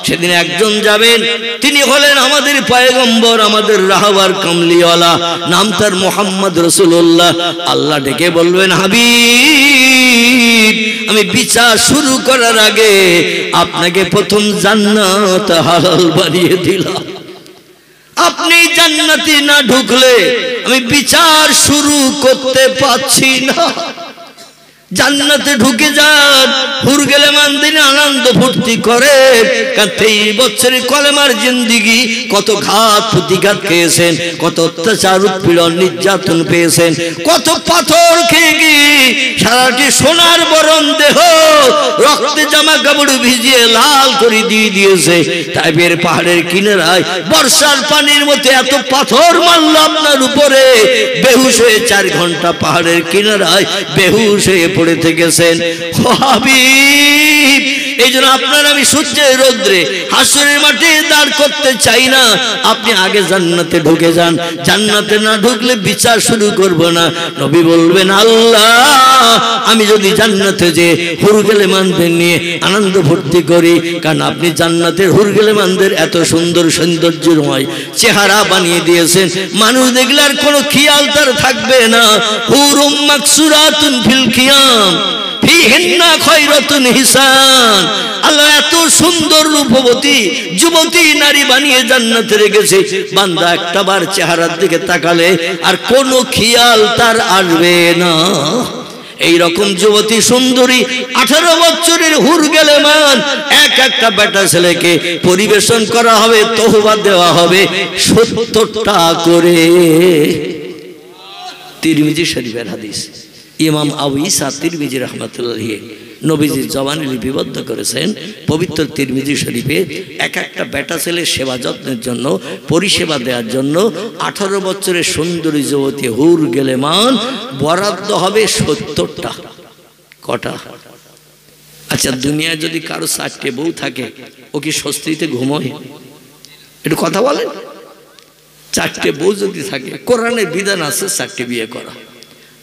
সেদিন একজন যাবেন, তিনি হলেন আমাদের পয়গম্বর, আমাদের রাহবার কামলিওয়ালা, নাম তার মুহাম্মদ রাসূলুল্লাহ। আল্লাহ ডেকে বলবেন, হাবিব, আমি বিচার শুরু করার আগে আপনাকে প্রথম জান্নাত হালাল বানিয়ে দিলাম। আপনি জান্নাতে না ঢুকলে আমি বিচার শুরু করতে পারছি না। জান্নাতে ঢুকে যান, হুর গেলে দিনে আনন্দ ফুর্তি করে। 23 বছরের কলেমার জিন্দিগি, কত ঘাত প্রতিঘাত খেয়েছেন, কত অত্যাচার উৎপীড়ন নির্যাতন পেয়েছেন, কত পাথর খেয়ে গিয়ে সারাটি সোনার বরণ দেহ রক্তে জামা কাপড় ভিজিয়ে লাল করে দিয়ে দিয়েছে। তাইবের পাহাড়ের কিনারায় বর্ষার পানির মতো এত পাথর মারল আপনার উপরে, বেহুশ হয়ে 4 ঘন্টা পাহাড়ের কিনারায় বেহুশ হয়ে পড়ে থেকেছেন। ও হাবিব, এই জন্য আপনার আমি সূর্যের রৌদ্রে হাসরের মাঠে দাঁড় করতে চাই না। আপনি আগে জান্নাতে ঢুকে যান, জান্নাতে না ঢুকলে বিচার শুরু করব না। নবী বলবেন, আল্লাহ, আমি যদি জান্নাতে যে হুরগেলেমানদের নিয়ে আনন্দ ফুর্তি করি, কারণ আপনি জান্নাতের হুরগেলেমানদের এত সুন্দর সৌন্দর্যময় চেহারা বানিয়ে দিয়েছেন, মানুষ দেখলে আর কোনো খেয়াল তার থাকবে না। হুরুম মাকসুরাতুন ফিল কিয়াম ফিহিন্না খায়রাতুন হিসান। আল্লাহ এত সুন্দর রূপবতী যুবতী নারী বানিয়ে জান্নাতে রেখেছে, বান্দা একটাবার চেহারার দিকে তাকালে আর কোনো খেয়াল তার আসবে না। এই রকম যুবতী সুন্দরী 18 বছরের হুরগেলেমান একটা বেটা ছেলেকে পরিবেশন করা হবে, তওবা দেওয়া হবে 70টা করে। তিরমিজি শরীফের হাদিস। ইমাম আবু ঈসা তিরমিজি রাহমাতুল্লাহি নবীজির জবানে লিপিবদ্ধ করেছেন। পবিত্র তিরমিজি শরীফে একটা বেটা ছেলের সেবা যত্নের জন্য, পরিষেবা দেওয়ার জন্য 18 বছরের সুন্দরী যুবতী হুরগেলেমান বরাদ্দ হবে 70টা। কটা? আচ্ছা, দুনিয়ায় যদি কারো 4টে বউ থাকে, ও কি স্বস্তিতে ঘুমোয়? একটু কথা বলেন। 4টে বউ যদি থাকে, কোরআনের বিধান আছে 4টে বিয়ে করা।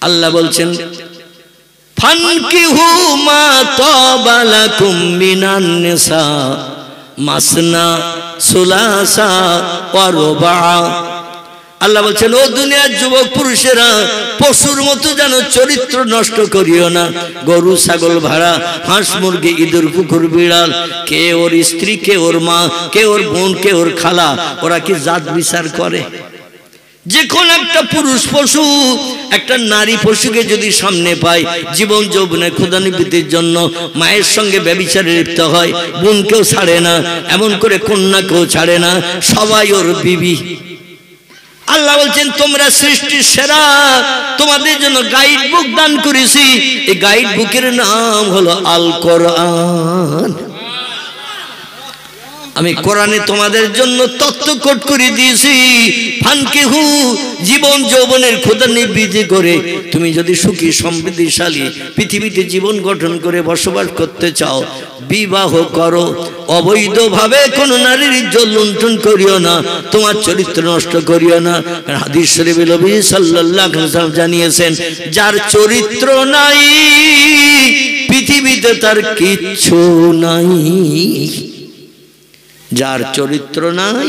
আল্লাহ বলছেন, ফানকিহু মা তাবা লাকুম মিনান নিসা মাসনা সুলাসা ওয়া রুবা। আল্লাহ বলছেন, ও দুনিয়ার যুবক পুরুষেরা, পশুর মতো যেন চরিত্র নষ্ট করিও না। গরু ছাগল ভাড়া, হাঁস মুরগি ইঁদুর কুকুর বিড়াল, কে ওর স্ত্রী, কে ওর মা, কে ওর বোন, কে ওর খালা, ওরা কি জাত বিচার করে? যে কোন একটা পুরুষ পশু একটা নারী পশুকে যদি সামনে পায়, জীবন যৌবনের ক্ষুধানিবৃত্তির জন্য মায়ের সঙ্গে ব্যভিচারে লিপ্ত হয়, বোনকেও ছাড়ে না, এমন করে কন্যাকেও ছাড়ে না, সবাই ওর বিবি। আল্লাহ বলছেন, তোমরা সৃষ্টির সেরা, তোমাদের জন্য গাইড বুক দান করেছি। এই গাইড বুকের নাম হলো আল কোরআন। আমি কোরআনে তোমাদের জন্য তত্ত্ব কোট করে দিয়েছি। ফানকিহু, জীবন যৌবনের ক্ষুধানিবৃত্তি করে তুমি যদি সুখী সমৃদ্ধিশালী পৃথিবীতে জীবন গঠন করে বসবাস করতে চাও, বিবাহ করো। অবৈধভাবে কোন নারীর ইজ্জত লুণ্ঠন করিও না, তোমার চরিত্র নষ্ট করিও না। হাদিস শরীফে নবী সাল্লাল্লাহু আলাইহি ওয়াসাল্লাম জানিয়েছেন, যার চরিত্র নাই পৃথিবীতে তার কিচ্ছু নাই। যার চরিত্র নাই,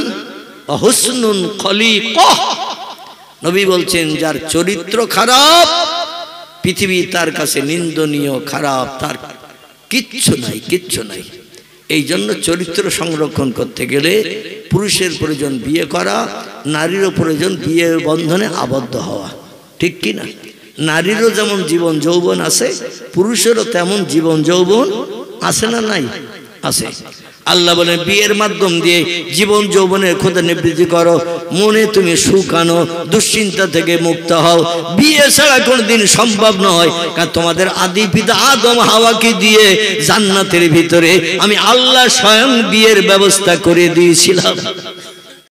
অহুসনুন খলিকহ, নবী বলছেন, যার চরিত্র খারাপ পৃথিবী তার কাছে নিন্দনীয়, খারাপ, তার কিচ্ছু নাই, কিচ্ছু নাই। এই জন্য চরিত্র সংরক্ষণ করতে গেলে পুরুষের প্রয়োজন বিয়ে করা, নারীরও প্রয়োজন বিয়ের বন্ধনে আবদ্ধ হওয়া। ঠিক কি না? নারীরও যেমন জীবন যৌবন আছে, পুরুষেরও তেমন জীবন যৌবন আছে না নাই? আছে। আল্লাহ বলেন, বিয়ের মাধ্যম দিয়ে জীবন যৌবনের ক্ষুধানিবৃত্তি করো, মনে তুমি সুখ আনো, দুশ্চিন্তা থেকে মুক্ত হও। বিয়ে ছাড়া কোনদিন সম্ভব নয়, কারণ তোমাদের আদি পিতা আদম হাওয়াকে দিয়ে জান্নাতের ভিতরে আমি আল্লাহ স্বয়ং বিয়ের ব্যবস্থা করে দিয়েছিলাম।